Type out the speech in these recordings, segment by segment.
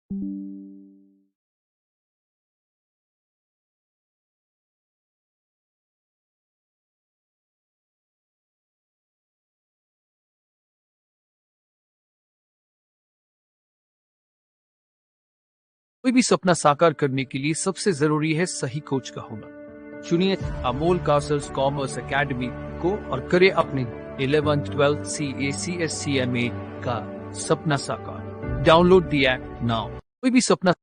कोई भी सपना साकार करने के लिए सबसे जरूरी है सही कोच का होना। चुनिए अमोल कासल्स कॉमर्स एकेडमी को और करे अपने 11th 12th CA CSCMA का सपना साकार। Download the app now. कोई भी सपना।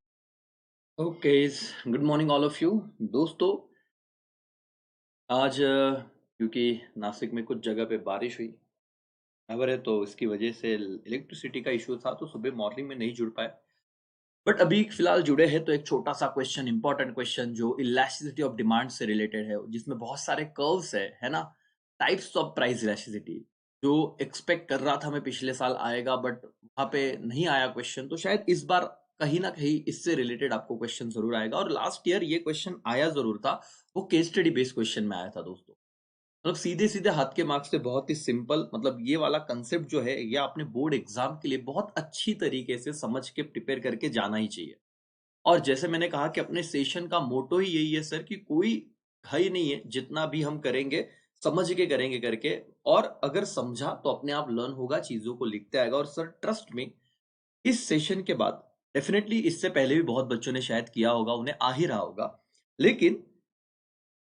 Okay, good morning all of you दोस्तों। आज क्योंकि नासिक में कुछ जगह पे बारिश हुई खबर है, तो इसकी वजह से इलेक्ट्रिसिटी का इशू था, तो सुबह मॉर्निंग में नहीं जुड़ पाए। बट अभी फिलहाल जुड़े हैं, तो एक छोटा सा क्वेश्चन, इंपॉर्टेंट क्वेश्चन जो इलास्टिसिटी ऑफ डिमांड से रिलेटेड है, जिसमें बहुत सारे कर्व्स है ना। टाइप्स ऑफ प्राइस इलास्टिसिटी जो एक्सपेक्ट कर रहा था मैं पिछले साल आएगा, बट वहां पे नहीं आया क्वेश्चन, तो शायद इस बार कहीं ना कहीं इससे रिलेटेड आपको क्वेश्चन जरूर आएगा। और लास्ट ईयर ये क्वेश्चन आया जरूर था, वो केस स्टडी बेस्ड क्वेश्चन में आया था दोस्तों। मतलब सीधे सीधे हाथ के मार्क्स से, बहुत ही सिंपल। मतलब ये वाला कंसेप्ट जो है, ये आपने बोर्ड एग्जाम के लिए बहुत अच्छी तरीके से समझ के प्रिपेयर करके जाना ही चाहिए। और जैसे मैंने कहा कि अपने सेशन का मोटो ही यही है सर, कि कोई है नहीं है, जितना भी हम करेंगे समझ के करेंगे करके। और अगर समझा तो अपने आप लर्न होगा, चीजों को लिखते आएगा। और सर ट्रस्ट में, इस सेशन के बाद डेफिनेटली, इससे पहले भी बहुत बच्चों ने शायद किया होगा, उन्हें आ ही रहा होगा, लेकिन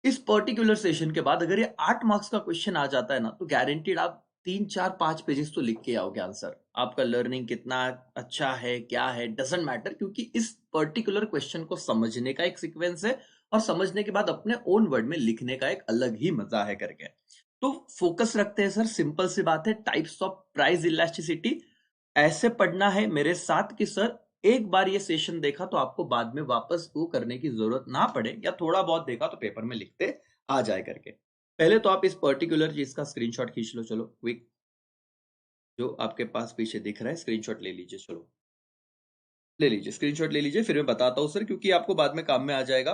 इस पर्टिकुलर सेशन के बाद अगर ये 8 मार्क्स का क्वेश्चन आ जाता है ना, तो गारंटीड आप 3 4 5 पेजेस तो लिख के आओगे आंसर। आपका लर्निंग कितना अच्छा है, क्या है, डजेंट मैटर, क्योंकि इस पर्टिकुलर क्वेश्चन को समझने का एक सीक्वेंस है, और समझने के बाद अपने ओन वर्ड में लिखने का एक अलग ही मजा है करके। तो फोकस रखते हैं सर, सिंपल सी बात है, टाइप्स ऑफ प्राइस इलास्टिसिटी। ऐसे पढ़ना है मेरे साथ कि सर एक बार ये सेशन देखा तो आपको बाद में वापस वो करने की जरूरत ना पड़े, या थोड़ा बहुत देखा तो पेपर में लिखते आ जाए करके। पहले तो आप इस पर्टिकुलर चीज का स्क्रीनशॉट खींच लो, चलो क्विक। जो आपके पास पीछे दिख रहा है, स्क्रीनशॉट ले लीजिए, चलो ले लीजिए, स्क्रीनशॉट ले लीजिए। फिर मैं बताता हूँ सर, क्योंकि आपको बाद में काम में आ जाएगा।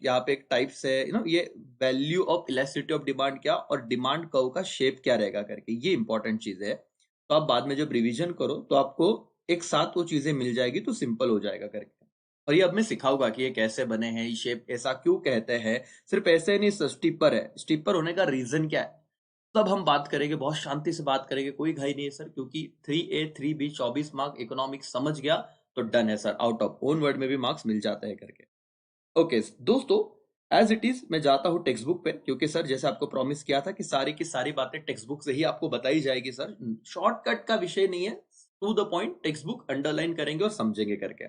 यहाँ पे एक टाइप्स है, ये value of elasticity of demand क्या, और डिमांड कर्व का शेप क्या रहेगा करके, ये इंपॉर्टेंट चीज है। तो आप बाद में जब रिवीजन करो तो आपको एक साथ वो चीजें मिल जाएगी, तो सिंपल हो जाएगा करके। और ये अब मैं सिखाऊंगा कि ये कैसे बने हैं, ये शेप ऐसा क्यों कहते हैं। सिर्फ ऐसे नहीं सर, स्टिपर है, स्टिपर होने का रीजन क्या है, तब हम बात करेंगे, बहुत शांति से बात करेंगे, कोई घाई नहीं है सर, क्योंकि 3A 3B 24 मार्क इकोनॉमिक्स समझ गया तो डन है sir, out of own word में भी मार्क्स मिल जाते हैं करके। ओके दोस्तों, एज इट इज मैं जाता हूं टेक्स्ट बुक पे, क्योंकि सर जैसे आपको प्रॉमिस किया था कि सारी की सारी बातें टेक्स्ट बुक से ही आपको बताई जाएगी सर। शॉर्टकट का विषय नहीं है, to the point, text book underline करेंगे और समझेंगे करके।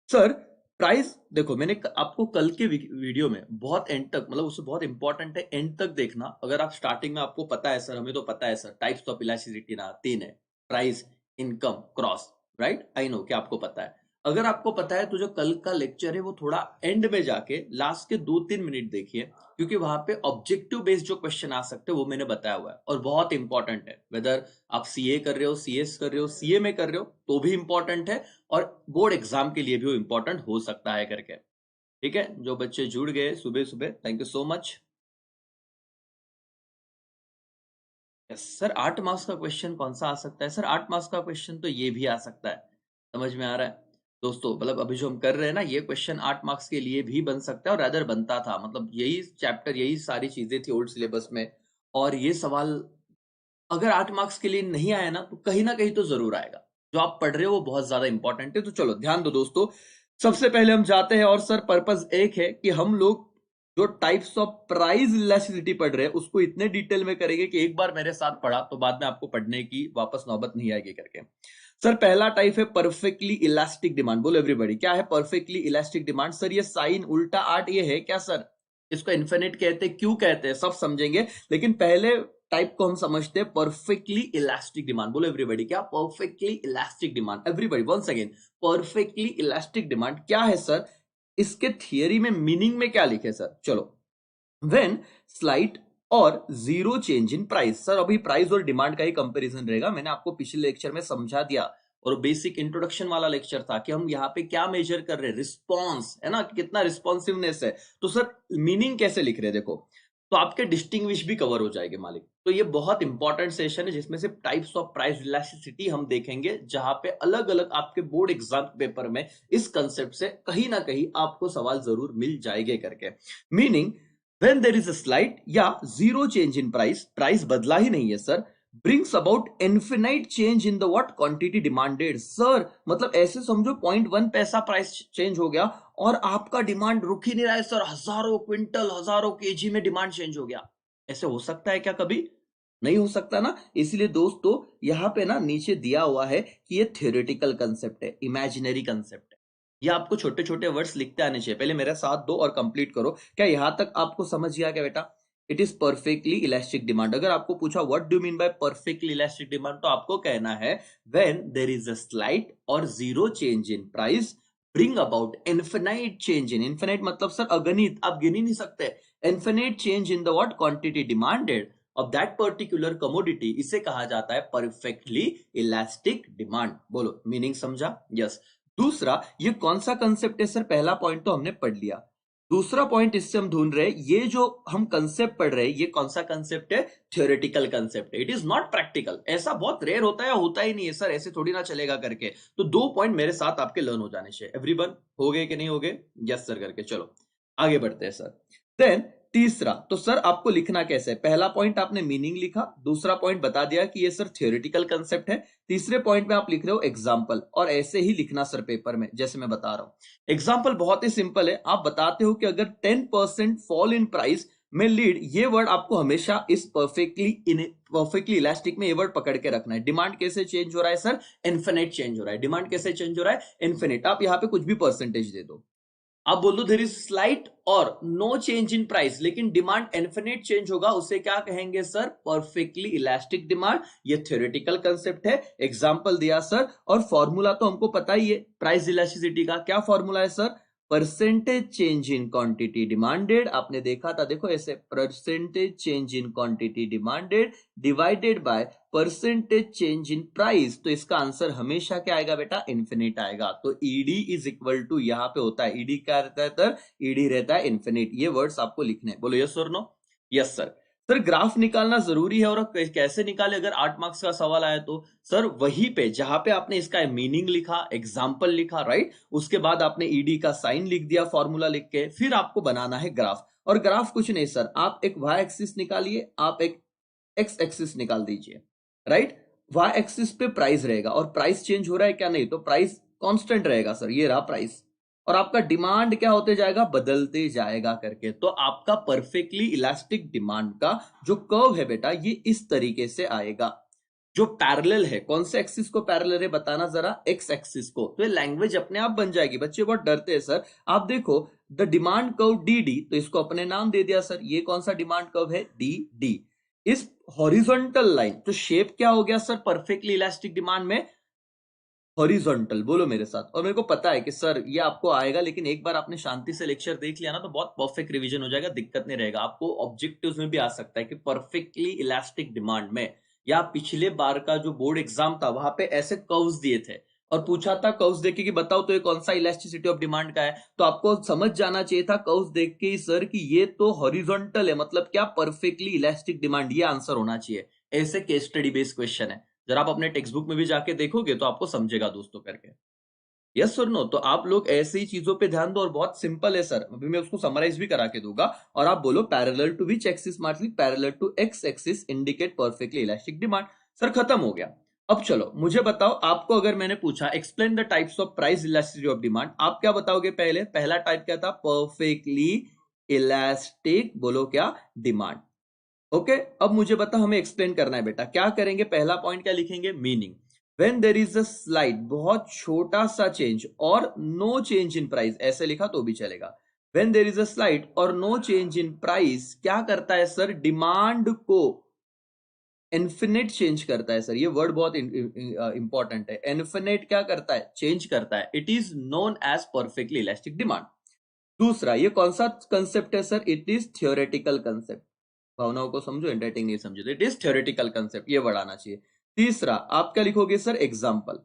सर प्राइस देखो, मैंने आपको कल के वीडियो में बहुत एंड तक, मतलब उससे बहुत इंपॉर्टेंट है, एंड तक देखना। अगर आप स्टार्टिंग में आपको पता है सर, हमें तो पता है सर, टाइप्स ऑफ इलास्टिसिटी ना 3 है, price, income, cross, right, I know कि आपको पता है। अगर आपको पता है तो जो कल का लेक्चर है वो थोड़ा एंड में जाके लास्ट के 2 3 मिनट देखिए, क्योंकि वहां पे ऑब्जेक्टिव बेस्ड जो क्वेश्चन आ सकते हैं वो मैंने बताया हुआ है, और बहुत इंपॉर्टेंट है। वेदर आप सीए कर रहे हो, सीएस कर रहे हो, सीए में कर रहे हो, तो भी इंपॉर्टेंट है, और बोर्ड एग्जाम के लिए भी वो इंपॉर्टेंट हो सकता है करके। ठीक है, जो बच्चे जुड़ गए सुबह सुबह, thank you so much. Yes sir, 8 marks का क्वेश्चन कौन सा आ सकता है सर? 8 मार्क्स का क्वेश्चन तो ये भी आ सकता है, समझ में आ रहा है दोस्तों? मतलब अभी जो हम कर रहे हैं ना, ये क्वेश्चन 8 मार्क्स के लिए भी बन सकता है, और अदर बनता था, मतलब यही चैप्टर, यही सारी चीजें थी ओल्ड सिलेबस में। और ये सवाल अगर 8 मार्क्स के लिए नहीं आया ना, तो कहीं ना कहीं तो जरूर आएगा। जो आप पढ़ रहे हो वो बहुत ज्यादा इंपॉर्टेंट है, तो चलो ध्यान दो दोस्तों। सबसे पहले हम जाते हैं, और सर पर्पस एक है कि हम लोग जो टाइप्स ऑफ प्राइस इलास्टिसिटी पढ़ रहे हैं उसको इतने डिटेल में करेंगे कि एक बार मेरे साथ पढ़ा तो बाद में आपको पढ़ने की वापस नौबत नहीं आएगी करके। सर पहला टाइप है परफेक्टली इलास्टिक डिमांड। बोलो एवरीबॉडी, क्या है परफेक्टली इलास्टिक डिमांड? सर ये साइन उल्टा आर्ट ये है क्या सर? इसको इन्फिनिट कहते हैं, क्यों कहते हैं, सब समझेंगे, लेकिन पहले टाइप को हम समझते हैं परफेक्टली इलास्टिक डिमांड। बोलो एवरीबॉडी, क्या perfectly elastic demand? Everybody once again, perfectly elastic demand क्या है सर? इसके थियरी में मीनिंग में क्या लिखे सर? चलो, व्हेन स्लाइट और zero change in price. Sir अभी प्राइस और डिमांड का ही कंपैरिजन रहेगा, मैंने आपको पिछले लेक्चर में समझा दिया, और बेसिक इंट्रोडक्शन वाला लेक्चर था कि हम यहाँ पे क्या मेजर कर रहे हैं, रिस्पॉन्स है ना, कितना रिस्पॉन्सिवनेस है। तो सर मीनिंग कैसे लिख रहे हैं, देखो, तो आपके डिस्टिंग्विश भी कवर हो जाएंगे मालिक। तो ये बहुत इंपॉर्टेंट सेशन है जिसमें से टाइप्स ऑफ प्राइस इलास्टिसिटी हम देखेंगे, जहां पे अलग अलग आपके बोर्ड एग्जाम पेपर में इस कंसेप्ट से कहीं ना कहीं आपको सवाल जरूर मिल जाएंगे करके। Meaning when there is a slide या zero change in price, price बदला ही नहीं है sir, brings about infinite change in the what quantity demanded. Sir मतलब ऐसे समझो 0.1 पैसा प्राइस चेंज हो गया और आपका डिमांड रुक ही नहीं रहा है सर, हजारों क्विंटल हजारों केजी में डिमांड चेंज हो गया। ऐसे हो सकता है क्या कभी? नहीं हो सकता ना। इसलिए दोस्तों यहां पे ना नीचे दिया हुआ है कि ये थियोरेटिकल कंसेप्ट है, इमेजिनरी कंसेप्ट है। ये आपको छोटे छोटे वर्ड्स लिखते आने चाहिए। पहले मेरा साथ दो और कंप्लीट करो। क्या यहां तक आपको समझ गया क्या बेटा? It is perfectly elastic demand. अगर आपको पूछा what do mean by perfectly elastic demand, तो आपको कहना है when there is a slight और zero change in price bring about infinite change in, infinite मतलब सर अगणित, आप गिन ही नहीं सकते, infinite change in the what quantity demanded of that particular commodity, इसे कहा जाता है परफेक्टली इलास्टिक डिमांड। बोलो मीनिंग समझा? यस। दूसरा, ये कौन सा कंसेप्ट है सर? पहला पॉइंट तो हमने पढ़ लिया। दूसरा पॉइंट इससे हम ढूंढ रहे हैं, ये जो हम कंसेप्ट पढ़ रहे हैं ये कौन सा कंसेप्ट है? थ्योरेटिकल कंसेप्ट है। It is not practical. ऐसा बहुत रेयर होता है, होता ही नहीं है सर, ऐसे थोड़ी ना चलेगा करके। तो दो पॉइंट मेरे साथ आपके लर्न हो जाने चाहिए। एवरीवन हो गए कि नहीं हो गए? यस सर करके चलो आगे बढ़ते हैं सर। देन तीसरा, तो सर आपको लिखना कैसे है? पहला पॉइंट आपने मीनिंग लिखा, दूसरा पॉइंट बता दिया कि ये सर थ्योरेटिकल कंसेप्ट है, तीसरे पॉइंट में आप लिख रहे हो एग्जांपल, और ऐसे ही लिखना सर पेपर में जैसे मैं बता रहा हूं। एग्जांपल बहुत ही सिंपल है। आप बताते हो कि अगर 10% फॉल इन प्राइस में लीड, ये वर्ड आपको हमेशा इस परफेक्टली इलास्टिक में ये वर्ड पकड़ के रखना है। डिमांड कैसे चेंज हो रहा है सर? इन्फिनिट चेंज हो रहा है। डिमांड कैसे चेंज हो रहा है? इन्फिनिट। आप यहां पे कुछ भी परसेंटेज दे दो, आप बोल दो देयर इज स्लाइट और नो चेंज इन प्राइस, लेकिन डिमांड इन्फिनिट चेंज होगा, उसे क्या कहेंगे सर? Perfectly elastic demand. ये थ्योरेटिकल कंसेप्ट है। एग्जांपल दिया सर, और फॉर्मूला तो हमको पता ही है प्राइस इलास्टिसिटी का। क्या फॉर्मूला है sir? Percentage change in quantity demanded, आपने देखा था, देखो ऐसे, percentage change in quantity demanded divided by percentage change in price. तो इसका आंसर हमेशा क्या आएगा बेटा? इन्फिनिट आएगा। तो ईडी इज इक्वल टू, यहां पे होता है ईडी क्या रहता है सर? ईडी रहता है इन्फिनिट। ये वर्ड्स आपको लिखने हैं। बोलो यस और no? Yes sir. Sir graph निकालना जरूरी है, और कैसे निकाले अगर 8 मार्क्स का सवाल आया तो? सर वहीं पे जहां पे आपने इसका मीनिंग लिखा, एग्जाम्पल लिखा, राइट, उसके बाद आपने ईडी का साइन लिख दिया फॉर्मूला लिख के, फिर आपको बनाना है ग्राफ। और ग्राफ कुछ नहीं सर, आप एक वाई एक्सिस निकालिए, आप एक एक्स एक्सिस निकाल दीजिए, राइट। वाई एक्सिस पे प्राइस रहेगा, और प्राइस चेंज हो रहा है क्या? नहीं, तो प्राइस कांस्टेंट रहेगा सर, ये रहा प्राइस। और आपका डिमांड क्या होते जाएगा? बदलते जाएगा करके। तो आपका परफेक्टली इलास्टिक डिमांड का जो कर्व है बेटा, ये इस तरीके से आएगा। जो पैरेलल है, कौन से एक्सिस को पैरेलल है बताना जरा? एक्स एक्सिस को। तो ये लैंग्वेज अपने आप बन जाएगी। बच्चे बहुत डरते हैं सर। आप देखो, the demand curve D D, तो इसको अपने नाम दे दिया सर। ये कौन सा डिमांड कर्व है? D D. इस हॉरिजॉन्टल लाइन, तो शेप क्या हो गया सर परफेक्टली इलास्टिक डिमांड में? हॉरिजॉन्टल। बोलो मेरे साथ। और मेरे को पता है कि सर ये आपको आएगा, लेकिन एक बार आपने शांति से लेक्चर देख लिया ना तो बहुत परफेक्ट रिवीजन हो जाएगा, दिक्कत नहीं रहेगा। आपको ऑब्जेक्टिव्स में भी आ सकता है कि परफेक्टली इलास्टिक डिमांड में, या पिछले बार का जो बोर्ड एग्जाम था वहां पे ऐसे कर्व्स दिए थे और पूछा था कर्व्स देख के कि बताओ तो ये कौन सा इलास्टिसिटी ऑफ डिमांड का है, तो आपको समझ जाना चाहिए था कर्व्स देख के ही सर कि ये तो हॉरिजॉन्टल है, मतलब क्या? परफेक्टली इलास्टिक डिमांड, ये आंसर होना चाहिए। ऐसे केस स्टडी बेस्ड क्वेश्चन है। जरा आप अपने टेक्स्ट बुक में भी जाके देखोगे तो आपको समझेगा दोस्तों करके। यस और नो? तो आप लोग ऐसी ही चीजों पे ध्यान दो, और बहुत सिंपल है सर। अभी मैं उसको समराइज भी करा के दूंगा। और आप बोलो पैरेलल टू विच एक्सिस? मार्टली parallel to X axis indicate perfectly elastic demand. Sir खत्म हो गया। अब चलो मुझे बताओ, आपको अगर मैंने पूछा explain the types of price elasticity of demand, आप क्या बताओगे? पहले पहला टाइप क्या था? परफेक्टली इलास्टिक, बोलो क्या? डिमांड। ओके अब मुझे बता, हमें एक्सप्लेन करना है बेटा। क्या करेंगे? पहला पॉइंट क्या लिखेंगे? Meaning. When there is a slight, बहुत छोटा सा चेंज, और नो चेंज इन प्राइस, ऐसे लिखा तो भी चलेगा। When there is a slight और नो चेंज इन प्राइस, क्या करता है सर? डिमांड को इन्फिनिट चेंज करता है सर। ये वर्ड बहुत इंपॉर्टेंट है। इन्फिनिट क्या करता है? चेंज करता है। It is known as perfectly elastic demand. दूसरा, ये कौन सा कंसेप्ट है sir? It is theoretical concept. भावनाओं को समझो, एंटरटेन नहीं समझो, इट इज थ्योरेटिकल कंसेप्ट, ये वर्ड आना चाहिए। तीसरा, आप क्या लिखोगे सर? एग्जाम्पल।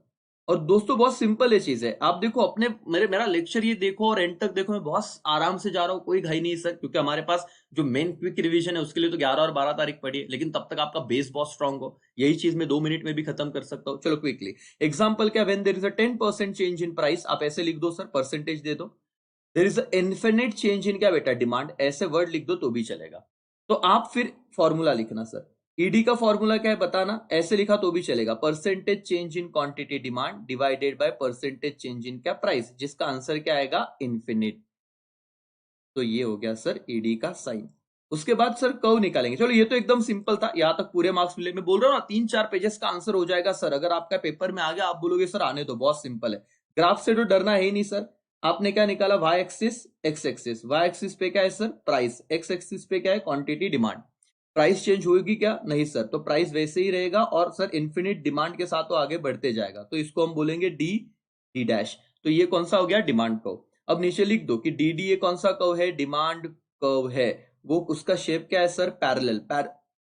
और दोस्तों बहुत सिंपल है चीज है, आप देखो अपने मेरा लेक्चर ये देखो और एंड तक देखो, मैं बहुत आराम से जा रहा हूँ, कोई घाई नहीं सर, क्योंकि हमारे पास जो मेन क्विक रिवीजन है उसके लिए तो 11 और 12 तारीख पड़ी है, लेकिन तब तक आपका बेस बहुत स्ट्रांग हो, यही चीज मैं 2 मिनट में भी खत्म कर सकता हूँ। चलो क्विकली एग्जाम्पल क्या, when there is a 10% change in price, आप ऐसे लिख दो सर, परसेंटेज दे दो। There is a infinite change in क्या बेटा, डिमांड, ऐसे वर्ड लिख दो तो भी चलेगा। तो आप फिर फॉर्मूला लिखना सर, ईडी का फॉर्मूला क्या है बताना, ऐसे लिखा तो भी चलेगा, percentage change in quantity demand divided by percentage change in क्या प्राइस, जिसका आंसर क्या आएगा, इन्फिनिट। तो ये हो गया सर ईडी का साइन। उसके बाद सर कर्व निकालेंगे। चलो ये तो एकदम सिंपल था, यहां तक पूरे मार्क्स मिले, मैं बोल रहा हूं ना 3-4 पेजेस का आंसर हो जाएगा सर, अगर आपका पेपर में आ गया आप बोलोगे सर आने तो बहुत सिंपल है, ग्राफ से तो डरना है ही नहीं सर। आपने क्या निकाला, Y axis X axis, Y axis पे क्या है सर, प्राइस, एक्स एक्सिस पे क्या है, क्वांटिटी डिमांड। प्राइस चेंज होगी क्या, नहीं सर, तो प्राइस वैसे ही रहेगा, और सर इन्फिनिट डिमांड के साथ तो आगे बढ़ते जाएगा, तो इसको हम बोलेंगे डी डी डैश। तो ये कौन सा हो गया, डिमांड कर्व। अब नीचे लिख दो कि डी डी ये कौन सा कर्व है, डिमांड कर्व है, वो उसका शेप क्या है सर, पैरेलल,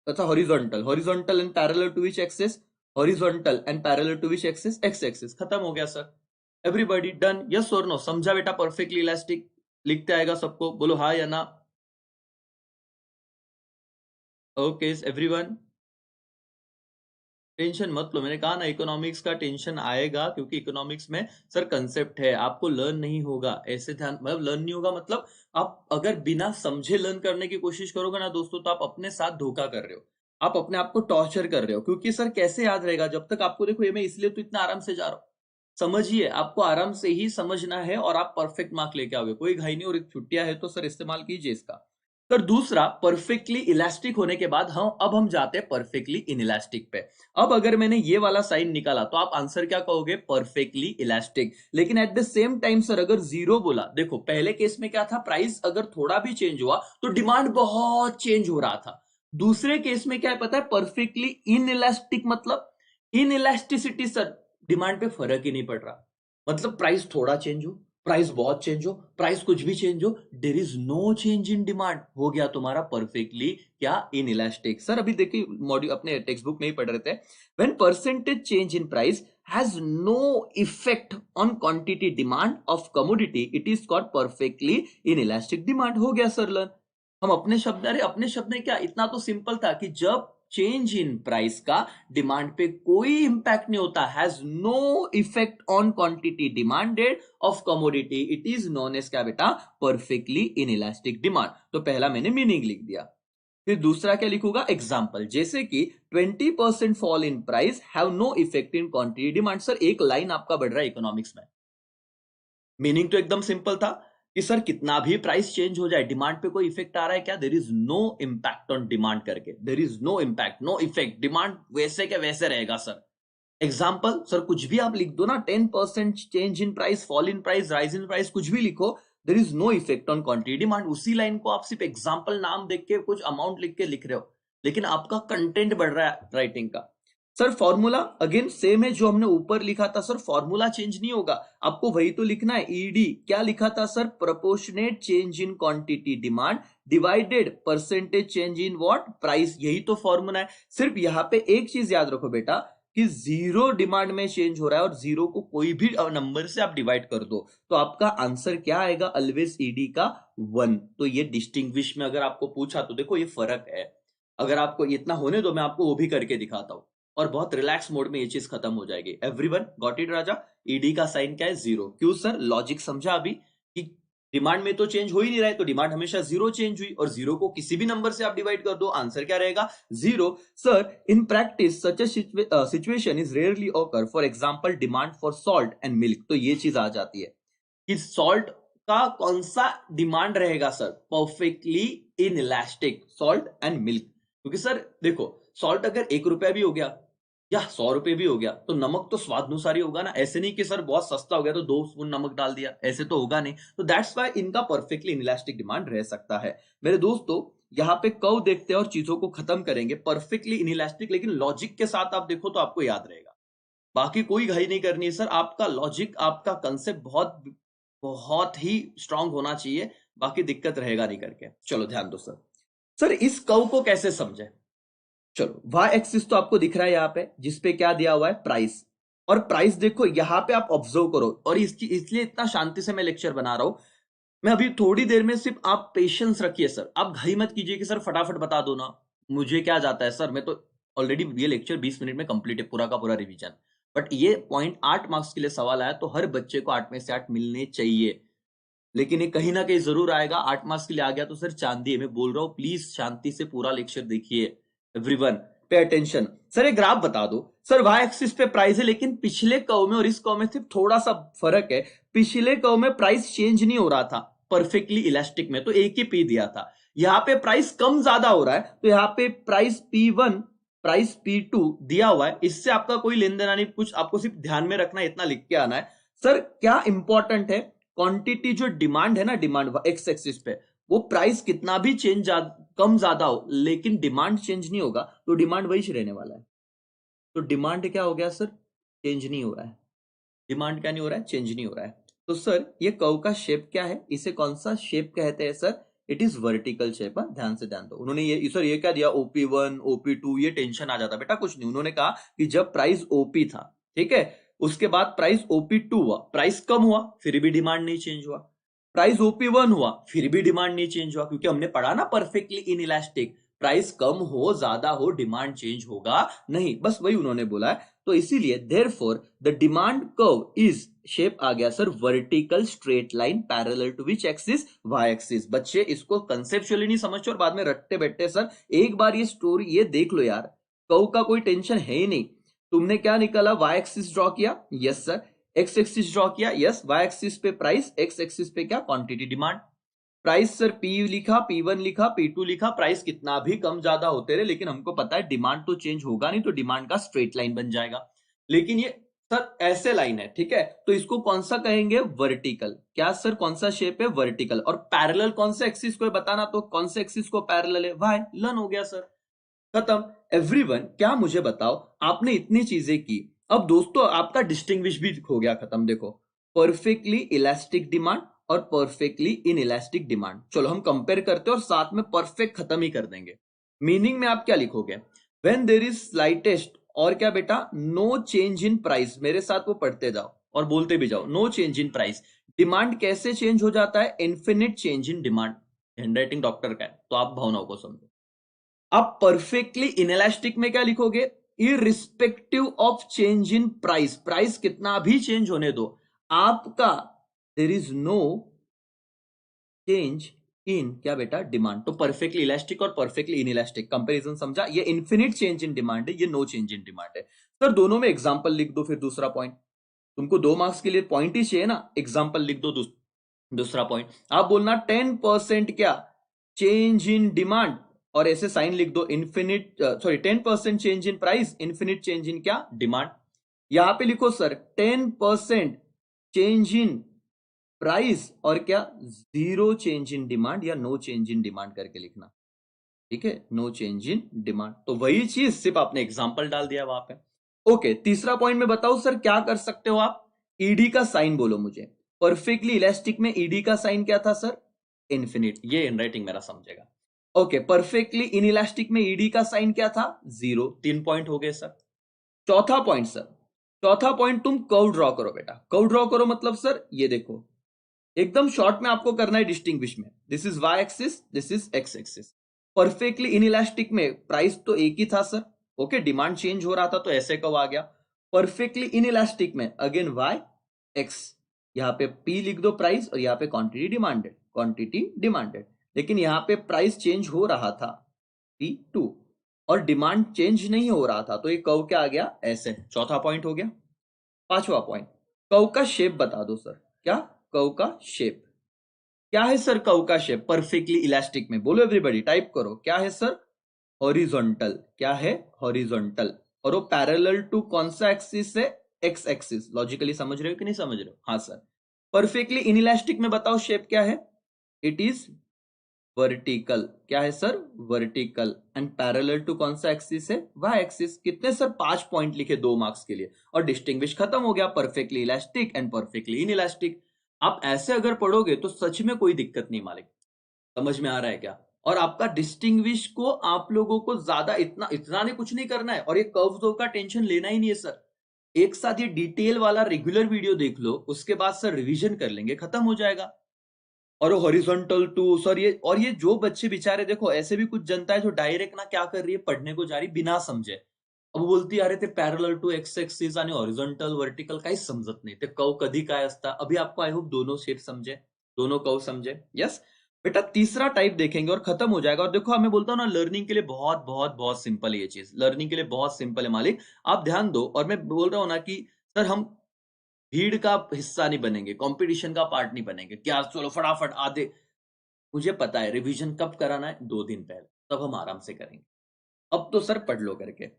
अच्छा horizontal, horizontal and parallel to which axis, horizontal and parallel to which axis, X axis. खत्म हो गया सर, एवरीबॉडी डन, यस और नो, समझा बेटा परफेक्टली इलास्टिक, लिखते आएगा सबको, बोलो हाँ या ना। ओके एवरीवन, टेंशन मत लो, मैंने कहा ना इकोनॉमिक्स का टेंशन आएगा, क्योंकि इकोनॉमिक्स में सर कंसेप्ट है, आपको लर्न नहीं होगा ऐसे, ध्यान मतलब लर्न नहीं होगा मतलब आप अगर बिना समझे लर्न करने की कोशिश करोगे ना दोस्तों, तो आप अपने साथ धोखा कर रहे हो, आप अपने आप को टॉर्चर कर रहे हो, क्योंकि सर कैसे याद रहेगा जब तक आपको, देखो ये मैं इसलिए तो इतना आराम से जा रहा हूं, समझिए आपको आराम से ही समझना है और आप परफेक्ट मार्क लेके आओगे, कोई घाई नहीं, और एक छुट्टियां है तो सर इस्तेमाल कीजिए इसका। सर दूसरा, परफेक्टली इलास्टिक होने के बाद हम जाते हैं परफेक्टली इनइलास्टिक पे। अब अगर मैंने ये वाला साइन निकाला तो आप आंसर क्या कहोगे, परफेक्टली इलास्टिक। लेकिन at the same time sir अगर जीरो बोला, देखो पहले केस में क्या था, प्राइस अगर थोड़ा भी चेंज हुआ तो डिमांड बहुत चेंज हो रहा था। दूसरे केस में क्या है पता है, परफेक्टली इनइलास्टिक मतलब इनइलास्टिसिटी सर, डिमांड पे फर्क ही नहीं पड़ रहा, मतलब प्राइस थोड़ा चेंज हो, प्राइस बहुत चेंज हो, प्राइस कुछ भी चेंज हो, there is no change in demand, हो गया तुम्हारा परफेक्टली क्या, इन इलास्टिक। सर अभी देखिए मॉड्यूल अपने टेक्स्ट बुक में ही पढ़ रहे थे, when percentage change in price has no effect on quantity demand of commodity, it is called perfectly inelastic demand. हो गया सर लर्न। हम अपने शब्द, अरे अपने शब्द में क्या, इतना तो सिंपल था कि जब चेंज इन प्राइस का डिमांड पे कोई इंपैक्ट नहीं होता, has no effect on quantity demanded of commodity, it is known as क्या बेटा, परफेक्टली इनइलास्टिक डिमांड। तो पहला मैंने मीनिंग लिख दिया, फिर दूसरा क्या लिखूंगा, एग्जाम्पल, जैसे कि 20% fall in price have no effect in quantity demand. Sir एक लाइन आपका बढ़ रहा है इकोनॉमिक्स में, मीनिंग तो एकदम सिंपल था कि सर कितना भी प्राइस चेंज हो जाए डिमांड पे कोई इफेक्ट आ रहा है क्या, there is no impact on demand करके, there is no impact, no effect, demand वैसे के वैसे रहेगा सर। एग्जाम्पल सर कुछ भी आप लिख दो ना, 10% change in price, fall in price, rise in price, कुछ भी लिखो, there is no effect on quantity demand. उसी लाइन को आप सिर्फ एग्जाम्पल नाम देख के कुछ अमाउंट लिख के लिख रहे हो, लेकिन आपका कंटेंट बढ़ रहा है राइटिंग का। सर फॉर्मूला अगेन सेम है जो हमने ऊपर लिखा था सर, फॉर्मूला चेंज नहीं होगा, आपको वही तो लिखना है, ईडी क्या लिखा था sir, proportionate change in quantity demand divided percentage change in what, price, यही तो फॉर्मूला है। सिर्फ यहां पे एक चीज याद रखो बेटा कि जीरो डिमांड में चेंज हो रहा है और जीरो को कोई भी नंबर से आप डिवाइड कर दो तो आपका आंसर क्या आएगा, ऑलवेज ईडी का 1। तो ये डिस्टिंग्विश में अगर आपको पूछा तो देखो ये फर्क है, अगर आपको इतना होने दो मैं आपको वो भी करके दिखाता हूं, और बहुत रिलैक्स मोड में ये चीज खत्म हो जाएगी। Everyone got it Raja, ED का साइन क्या है, जीरो। क्यों सर, लॉजिक समझा अभी कि डिमांड में तो चेंज हो ही नहीं रहा है, तो डिमांड हमेशा जीरो चेंज हुई, और जीरो को किसी भी नंबर से आप डिवाइड कर दो आंसर क्या रहेगा, zero. Sir in practice such a situation is rarely occur, for example demand for salt and milk, तो ये चीज आ जाती है कि सॉल्ट का कौन सा डिमांड रहेगा sir, perfectly in elastic, salt and milk. क्योंकि सर देखो सॉल्ट अगर 1 रुपया भी हो गया या 100 रुपए भी हो गया तो नमक तो स्वाद अनुसार ही होगा ना, ऐसे नहीं कि सर बहुत सस्ता हो गया तो 2 स्पून नमक डाल दिया, ऐसे तो होगा नहीं। तो दैट्स वाई इनका परफेक्टली इनइलास्टिक डिमांड रह सकता है। मेरे दोस्तों यहाँ पे कर्व देखते हैं और चीजों को खत्म करेंगे, परफेक्टली इनइलास्टिक, लेकिन लॉजिक के साथ आप देखो तो आपको याद रहेगा, बाकी कोई घाई नहीं करनी है सर, आपका लॉजिक आपका कंसेप्ट बहुत बहुत ही स्ट्रांग होना चाहिए, बाकी दिक्कत रहेगा नहीं करके। चलो ध्यान दो सर, सर इस कर्व को कैसे समझे, चलो वाई एक्सिस तो आपको दिख रहा है यहाँ पे, जिसपे क्या दिया हुआ है, प्राइस, और प्राइस देखो यहाँ पे आप ऑब्जर्व करो, और इसकी इसलिए इतना शांति से मैं लेक्चर बना रहा हूं। मैं अभी थोड़ी देर में, सिर्फ आप पेशेंस रखिए सर, आप घाई मत कीजिए कि सर फटाफट बता दो ना, मुझे क्या जाता है सर, मैं तो ऑलरेडी ये लेक्चर 20 मिनट में कंप्लीट है, पूरा का पूरा रिवीजन। बट ये पॉइंट 8 मार्क्स के लिए सवाल आया, तो हर बच्चे को 8 में से 8 मिलने चाहिए। लेकिन ये कहीं ना कहीं जरूर आएगा, 8 मार्क्स के लिए आ गया तो सर चांदी है। मैं बोल रहा हूं प्लीज शांति से पूरा लेक्चर देखिए, एवरीवन पे अटेंशन। सर एक ग्राफ बता दो सर, वाई एक्सिस पे प्राइस है, लेकिन पिछले कर्व में और इस कर्व में सिर्फ थोड़ा सा फर्क है। पिछले कर्व में प्राइस चेंज नहीं हो रहा था परफेक्टली इलास्टिक में, तो एक ही पी दिया था। यहाँ पे प्राइस कम ज्यादा हो रहा है, तो यहाँ पे प्राइस P1 प्राइस P2 दिया हुआ है, इससे आपका कोई लेन देना नहीं, कुछ आपको सिर्फ ध्यान में रखना है, इतना लिख के आना है। सर क्या इंपॉर्टेंट है, क्वांटिटी जो डिमांड है ना, डिमांड एक्स एक्सिस पे, वो प्राइस कितना भी चेंज कम ज्यादा हो, लेकिन डिमांड चेंज नहीं होगा, तो डिमांड वही रहने वाला है। तो डिमांड क्या हो गया सर, चेंज नहीं हो रहा है। डिमांड क्या नहीं हो रहा है, चेंज नहीं हो रहा है। तो सर ये कर्व का शेप क्या है, इसे कौन सा शेप कहते हैं sir, it is vertical shape. ध्यान से ध्यान दो, उन्होंने ये सर ये क्या दिया, OP1 OP2, ये टेंशन आ जाता बेटा, कुछ नहीं। उन्होंने कहा कि जब प्राइस OP था, ठीक है, उसके बाद प्राइस OP2 हुआ, प्राइस कम हुआ, फिर भी डिमांड नहीं चेंज हुआ। प्राइस OP1 हुआ, फिर भी डिमांड नहीं चेंज हुआ, क्योंकि हमने पढ़ा ना परफेक्टली इन इलास्टिक, प्राइस कम हो ज्यादा हो डिमांड चेंज होगा नहीं, बस वही उन्होंने बोला है। तो इसीलिए therefore the demand curve is shape आ गया sir vertical straight line parallel to which axis, Y axis. बच्चे इसको कंसेप्चुअली नहीं समझते और बाद में रटते बैठते सर, एक बार ये स्टोरी ये देख लो यार, कर्व का कोई टेंशन है ही नहीं। तुमने क्या निकाला, वाई एक्सिस ड्रॉ किया, yes sir. X axis draw किया, यस। वाई एक्सिस पे प्राइस, एक्स एक्सिस पे क्या, quantity demand. Price sir P लिखा, P1 लिखा, P2 लिखा, प्राइस कितना भी कम ज्यादा होते रहे, लेकिन हमको पता है डिमांड तो चेंज होगा नहीं, तो डिमांड का स्ट्रेट लाइन बन जाएगा। लेकिन ये सर ऐसे लाइन है, ठीक है, तो इसको कौन सा कहेंगे, वर्टिकल। क्या सर, कौन सा शेप है, वर्टिकल। और पैरेलल कौन सा एक्सिस को है बताना, तो कौन से एक्सिस को पैरेलल है, वाई। लन हो गया सर, खत्म। एवरीवन क्या मुझे बताओ, आपने इतनी चीजें की, अब दोस्तों आपका डिस्टिंग्विश भी हो गया खत्म। देखो, परफेक्टली इलास्टिक डिमांड और परफेक्टली इन इलास्टिक डिमांड, चलो हम कंपेयर करते हैं और साथ में परफेक्ट खत्म ही कर देंगे। मीनिंग में आप क्या लिखोगे, व्हेन देयर इज स्लाइटेस्ट, और क्या बेटा, नो चेंज इन प्राइस, मेरे साथ वो पढ़ते जाओ और बोलते भी जाओ, no change in price. Demand कैसे चेंज हो जाता है, infinite change in demand. Handwriting doctor का है, तो आप भावनाओं को समझो। आप परफेक्टली इनएलास्टिक में क्या लिखोगे, irrespective of change in price, price कितना भी चेंज होने दो, आपका there is no change in क्या बेटा, डिमांड। तो परफेक्टली इलास्टिक और परफेक्टली इनइलास्टिक कंपैरिजन समझा, ये इन्फिनिट चेंज इन डिमांड है, ये नो चेंज इन डिमांड है। सर दोनों में एग्जांपल लिख दो, फिर दूसरा पॉइंट, तुमको 2 मार्क्स के लिए पॉइंट ही चाहिए ना, एग्जांपल लिख दो। दूसरा पॉइंट आप बोलना 10% क्या, चेंज इन डिमांड, और ऐसे साइन लिख दो, infinite 10% change in price, infinite change in क्या, डिमांड। यहां पे लिखो सर 10% चेंज इन प्राइस और क्या, 0 चेंज इन डिमांड, या नो चेंज इन डिमांड करके लिखना, ठीक है, नो चेंज इन डिमांड। तो वही चीज, सिर्फ आपने एग्जांपल डाल दिया वहां पे। ओके, तीसरा पॉइंट में बताओ सर क्या कर सकते हो आप, ईडी का साइन बोलो मुझे। परफेक्टली इलास्टिक में ईडी का साइन क्या था सर, इन्फिनिट, ये हैंडराइटिंग मेरा समझेगा। ओके, परफेक्टली इन इलास्टिक में ईडी का साइन क्या था, 0। 3 पॉइंट हो गए सर। चौथा पॉइंट सर, चौथा पॉइंट तुम कर्व ड्रॉ करो बेटा। कर्व ड्रॉ करो मतलब सर ये देखो, एकदम शॉर्ट में आपको करना है डिस्टिंग्विश में, this is Y axis, this is X axis. Perfectly inelastic में प्राइस तो एक ही था सर, ओके, डिमांड चेंज हो रहा था तो ऐसे कब आ गया। परफेक्टली इन इलास्टिक में अगेन वाई एक्स, यहां पे P लिख दो प्राइस, और यहां पे क्वांटिटी डिमांडेड, क्वांटिटी डिमांडेड। लेकिन यहां पे प्राइस चेंज हो रहा था P2, और डिमांड चेंज नहीं हो रहा था, तो ये कर्व क्या आ गया, ऐसे। चौथा पॉइंट हो गया। पांचवा पॉइंट, कर्व का शेप बता दो सर, क्या, कर्व का शेप क्या है सर, कर्व का शेप परफेक्टली इलास्टिक में, बोलो एवरीबॉडी, टाइप करो, क्या है सर, हॉरिजॉन्टल। क्या है, हॉरिजॉन्टल। और वो पैरेलल टू कौन सा एक्सिस है, एक्स एक्सिस। लॉजिकली समझ रहे हो कि नहीं समझ रहे हो, हाँ सर। परफेक्टली इनइलास्टिक में बताओ शेप क्या है, इट इज वर्टिकल। क्या है sir, vertical. And parallel to कौन सा एक्सिस है, वाई एक्सिस। कितने सर, 5 पॉइंट लिखे 2 मार्क्स के लिए, और डिस्टिंग्विश खत्म हो गया, perfectly elastic and perfectly inelastic. आप ऐसे अगर पढ़ोगे तो सच में कोई दिक्कत नहीं मालिक, समझ में आ रहा है क्या। और आपका डिस्टिंग्विश को आप लोगों को ज्यादा इतना इतना नहीं, कुछ नहीं करना है, और ये कर्व का टेंशन लेना ही नहीं है सर। एक साथ ये डिटेल वाला रेगुलर वीडियो देख लो, उसके बाद सर रिवीजन कर लेंगे, खत्म हो जाएगा। और हॉरिजॉन्टल टू सर, ये जो बच्चे बेचारे, देखो ऐसे भी कुछ जनता है जो डायरेक्ट ना क्या कर रही है, पढ़ने को जा रही बिना समझे। अब बोलती अरे ते पॅरलल टू एक्स एक्सिस आणि हॉरिझॉन्टल वर्टिकल काहीच समजत नाही, ते कव कधी काय असता। अभी आपको आई होप दोनों शेप समझे, दोनों कव समझे। यस बेटा, तीसरा टाइप देखेंगे और खत्म हो जाएगा। और देखो हमें बोलता हूं ना, लर्निंग के लिए बहुत बहुत बहुत सिंपल है ये चीज, लर्निंग के लिए बहुत सिंपल है मालिक, आप ध्यान दो। और मैं बोल रहा हूं ना कि सर हम भीड़ का हिस्सा नहीं बनेंगे, कंपटीशन का पार्ट नहीं बनेंगे, क्या चलो फटाफट आधे। मुझे पता है रिवीजन कब कराना है, 2 दिन पहले, तब हम आराम से करेंगे। अब तो सर पढ़ लो करके।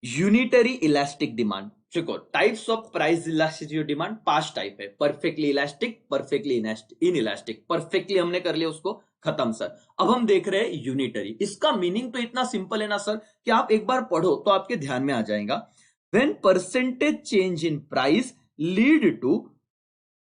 यूनिटरी इलास्टिक डिमांड, देखो types of price elasticity demand 5 type है। Perfectly elastic, perfectly inelastic, perfectly हमने कर लिया उसको, खत्म सर। अब हम देख रहे हैं यूनिटरी। इसका मीनिंग तो इतना सिंपल है ना सर, कि आप एक बार पढ़ो तो आपके ध्यान में आ जाएगा। When percentage change in price lead to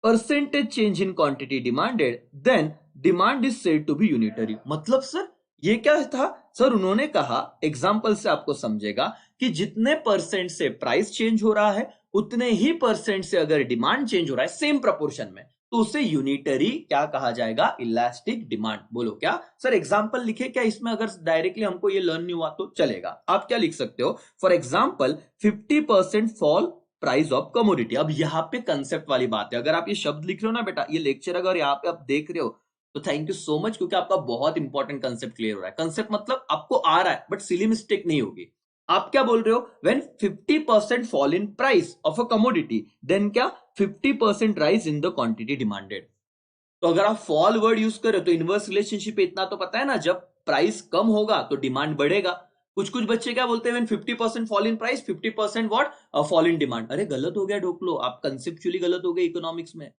percentage change in quantity demanded, then demand is said to be unitary. मतलब सर ये क्या था सर, उन्होंने कहा एग्जाम्पल से आपको समझेगा कि जितने परसेंट से प्राइस चेंज हो रहा है, उतने ही परसेंट से अगर डिमांड चेंज हो रहा है सेम प्रपोर्शन में, तो उसे यूनिटरी क्या कहा जाएगा, इलास्टिक डिमांड। बोलो क्या सर, एग्जाम्पल लिखे क्या इसमें, अगर डायरेक्टली हमको ये लर्न नहीं हुआ तो चलेगा। आप क्या लिख सकते हो, for example 50% fall price of commodity. अब यहाँ पे कंसेप्ट वाली बात है, अगर आप ये शब्द लिख रहे हो ना बेटा, ये लेक्चर अगर यहाँ पे आप देख रहे हो तो थैंक यू सो मच, क्योंकि आपका बहुत इंपॉर्टेंट कंसेप्ट क्लियर हो रहा है। कंसेप्ट मतलब आपको आ रहा है, बट सिली मिस्टेक नहीं होगी। आप क्या बोल रहे हो, when 50% fall in price of a commodity, then क्या 50% rise in the quantity demanded. तो अगर आप फॉल वर्ड यूज करो तो इनवर्स रिलेशनशिप इतना तो पता है ना, जब प्राइस कम होगा तो डिमांड बढ़ेगा। कुछ कुछ बच्चे क्या बोलते हैं, when 50% fall in price 50% what fall in demand. अरे गलत हो गया ढोकलो, आप कंसेप्चुअली गलत हो गए इकोनॉमिक्स में।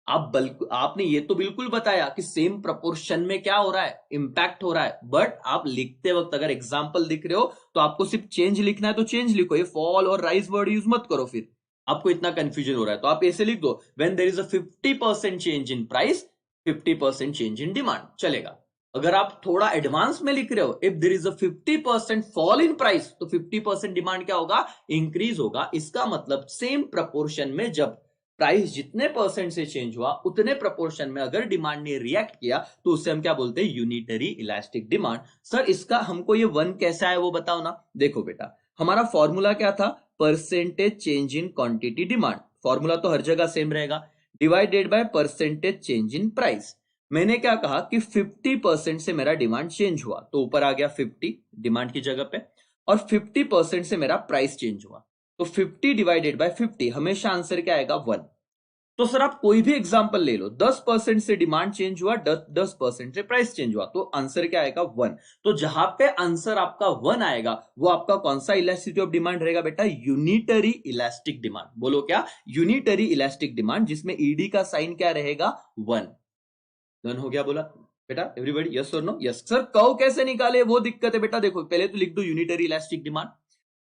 आप बल्कि आपने ये तो बिल्कुल बताया कि सेम प्रपोर्शन में क्या हो रहा है, इंपैक्ट हो रहा है, बट आप लिखते वक्त अगर एग्जांपल दिख रहे हो तो आपको सिर्फ चेंज लिखना है तो चेंज लिखो, ये फॉल और राइज वर्ड यूज मत करो। फिर आपको इतना कंफ्यूजन हो रहा है तो आप ऐसे लिख दो, when there is a 50% change in price 50% change in demand, चलेगा। अगर आप थोड़ा एडवांस में लिख रहे हो, if there is a 50% fall in price तो 50% डिमांड क्या होगा, इंक्रीज होगा। इसका मतलब सेम प्रपोर्शन में जब प्राइस जितने परसेंट से चेंज हुआ, उतने प्रपोर्शन में अगर डिमांड ने रिएक्ट किया, तो उससे हम क्या बोलते हैं, यूनिटरी इलास्टिक डिमांड। सर इसका हमको ये वन कैसा है वो बताओ ना। देखो बेटा, हमारा फॉर्मूला क्या था, percentage change in quantity demand. Formula तो हर जगह सेम रहेगा, divided by percentage change in price. मैंने क्या कहा कि 50% से मेरा डिमांड चेंज हुआ, तो ऊपर आ गया 50 डिमांड की जगह पे, और 50% से मेरा प्राइस चेंज हुआ, तो 50 डिवाइडेड बाय 50, हमेशा आंसर क्या आएगा, 1। तो सर आप कोई भी एग्जांपल ले लो, 10% से डिमांड चेंज हुआ, 10% से प्राइस चेंज हुआ, तो आंसर क्या आएगा, 1। तो जहां पे आंसर आपका 1 आएगा, वो आपका कौन सा इलास्टिसिटी ऑफ डिमांड रहेगा बेटा, यूनिटरी इलास्टिक डिमांड। बोलो क्या, यूनिटरी इलास्टिक डिमांड, जिसमें ईडी का साइन क्या रहेगा, 1। डन हो गया बोला बेटा एवरीबॉडी, यस और नो, यस सर। कर्व कैसे निकाले वो दिक्कत है बेटा, देखो पहले तो लिख दो यूनिटरी इलास्टिक डिमांड।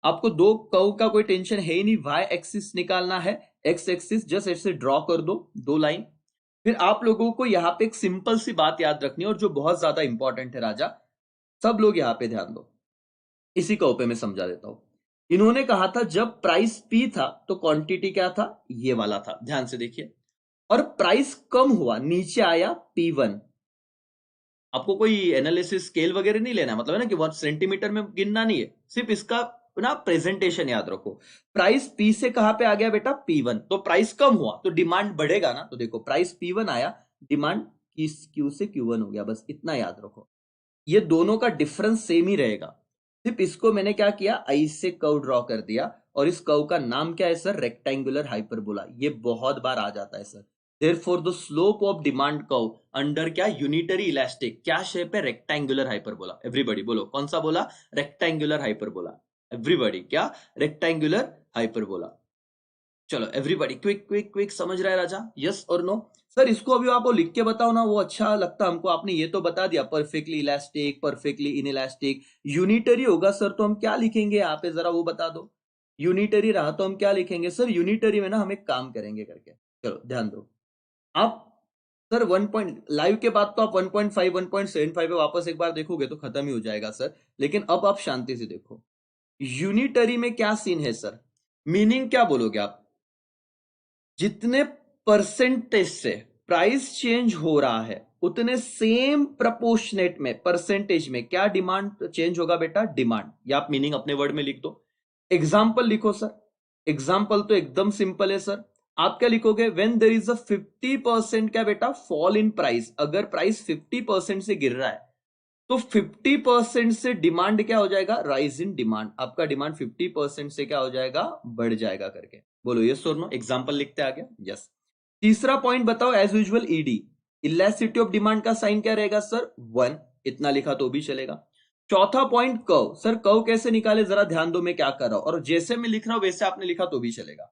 आपको दो कर्व का कोई टेंशन है ही नहीं, वाई एक्सिस निकालना है, एक्स एक्सिस जस्ट ऐसे ड्रॉ कर दो 2 लाइन। फिर आप लोगों को यहाँ पे एक सिंपल सी बात याद रखनी है, और जो बहुत ज्यादा इंपॉर्टेंट है राजा, सब लोग यहाँ पे ध्यान दो। इसी कर्व पे मैं समझा देता हूं। इन्होंने कहा था जब प्राइस पी था तो क्वांटिटी क्या था, ये वाला था, ध्यान से देखिए। और प्राइस कम हुआ, नीचे आया P1। आपको कोई एनालिसिस स्केल वगैरह नहीं लेना, मतलब है ना कि 1 सेंटीमीटर में गिनना नहीं है, सिर्फ इसका ना प्रेजेंटेशन याद रखो। प्राइस पी से कहां पे आ गया बेटा, P1, तो प्राइस कम हुआ तो डिमांड बढ़ेगा ना। तो देखो प्राइस P1 आया, डिमांड क्यू से Q1 हो गया, बस इतना याद रखो। ये दोनों का डिफरेंस सेम ही रहेगा, सिर्फ इसको मैंने क्या किया, ऐसे कर्व ड्रॉ कर दिया, और इस कर्व का नाम क्या है सर, रेक्टेंगुलर हाइपरबोला। ये बहुत बार आ जाता है sir. Therefore the slope of demand curve under क्या, यूनिटरी इलास्टिक, क्या शेप है, रेक्टेंगुलर हाइपरबोला। एवरीबॉडी बोलो कौन सा बोला, रेक्टेंगुलर हाइपरबोला। एवरीबॉडी क्या, रेक्टेंगुलर हाइपरबोला। चलो एवरीबॉडी क्विक क्विक क्विक, समझ रहा है राजा, यस और नो। सर इसको अभी आप लिख के बताओ ना, वो अच्छा लगता हमको। आपने ये तो बता दिया perfectly elastic, perfectly inelastic, unitary होगा सर तो हम क्या लिखेंगे यहाँ पे, जरा वो बता दो। यूनिटरी रहा तो हम क्या लिखेंगे सर, यूनिटरी में ना हम एक काम करेंगे करके, चलो ध्यान दो आप। सर 1 पॉइंट लाइव के बाद तो आप 1.5 1.75 पे वापस एक बार देखोगे तो खत्म ही हो जाएगा सर, लेकिन अब आप शांति से देखो। यूनिटरी में क्या सीन है सर, मीनिंग क्या बोलोगे आप, जितने परसेंटेज से प्राइस चेंज हो रहा है उतने सेम प्रपोर्शनेट में परसेंटेज में क्या डिमांड चेंज होगा बेटा, डिमांड। या आप मीनिंग अपने वर्ड में लिख दो, एग्जाम्पल लिखो सर। एग्जाम्पल तो एकदम सिंपल है सर, आप क्या लिखोगे, व्हेन देयर इज अ 50% क्या बेटा, फॉल इन प्राइस। अगर प्राइस 50% से गिर रहा है तो 50% से डिमांड क्या हो जाएगा, राइज इन डिमांड। आपका डिमांड 50% से क्या हो जाएगा, बढ़ जाएगा करके। बोलो यस और नो, एग्जांपल लिखते आ गया, यस। तीसरा पॉइंट बताओ, as usual ED, elasticity of demand का साइन क्या रहेगा सर, 1। इतना लिखा तो भी चलेगा। चौथा पॉइंट कर्व, सर कर्व कैसे निकाले, जरा ध्यान दो मैं क्या कर रहा हूं, और जैसे मैं लिख रहा हूं वैसे आपने लिखा तो भी चलेगा।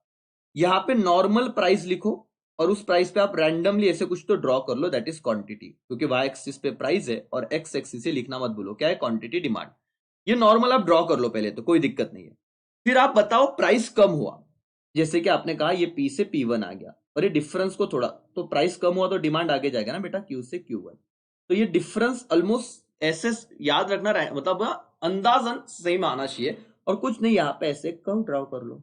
यहां पे नॉर्मल प्राइस लिखो और उस प्राइस पे आप रैंडमली ऐसे कुछ तो ड्रॉ कर लो, दैट इज क्वांटिटी, क्योंकि वाई एक्सिस पे प्राइस है और एक्स एक्सिस से लिखना मत भूलो, क्या है, क्वांटिटी डिमांड। ये नॉर्मल आप ड्रॉ कर लो पहले, तो कोई दिक्कत नहीं है। फिर आप बताओ प्राइस कम हुआ, जैसे कि आपने कहा ये पी से P1 आ गया और ये डिफरेंस को थोड़ा, तो प्राइस कम हुआ तो डिमांड आगे जाएगा ना बेटा, क्यू से Q1। तो ये डिफरेंस ऑलमोस्ट ऐसे याद रखना मतलब अंदाजन सेम आना चाहिए, और कुछ नहीं, यहाँ पे ऐसे कर्व ड्रॉ कर लो,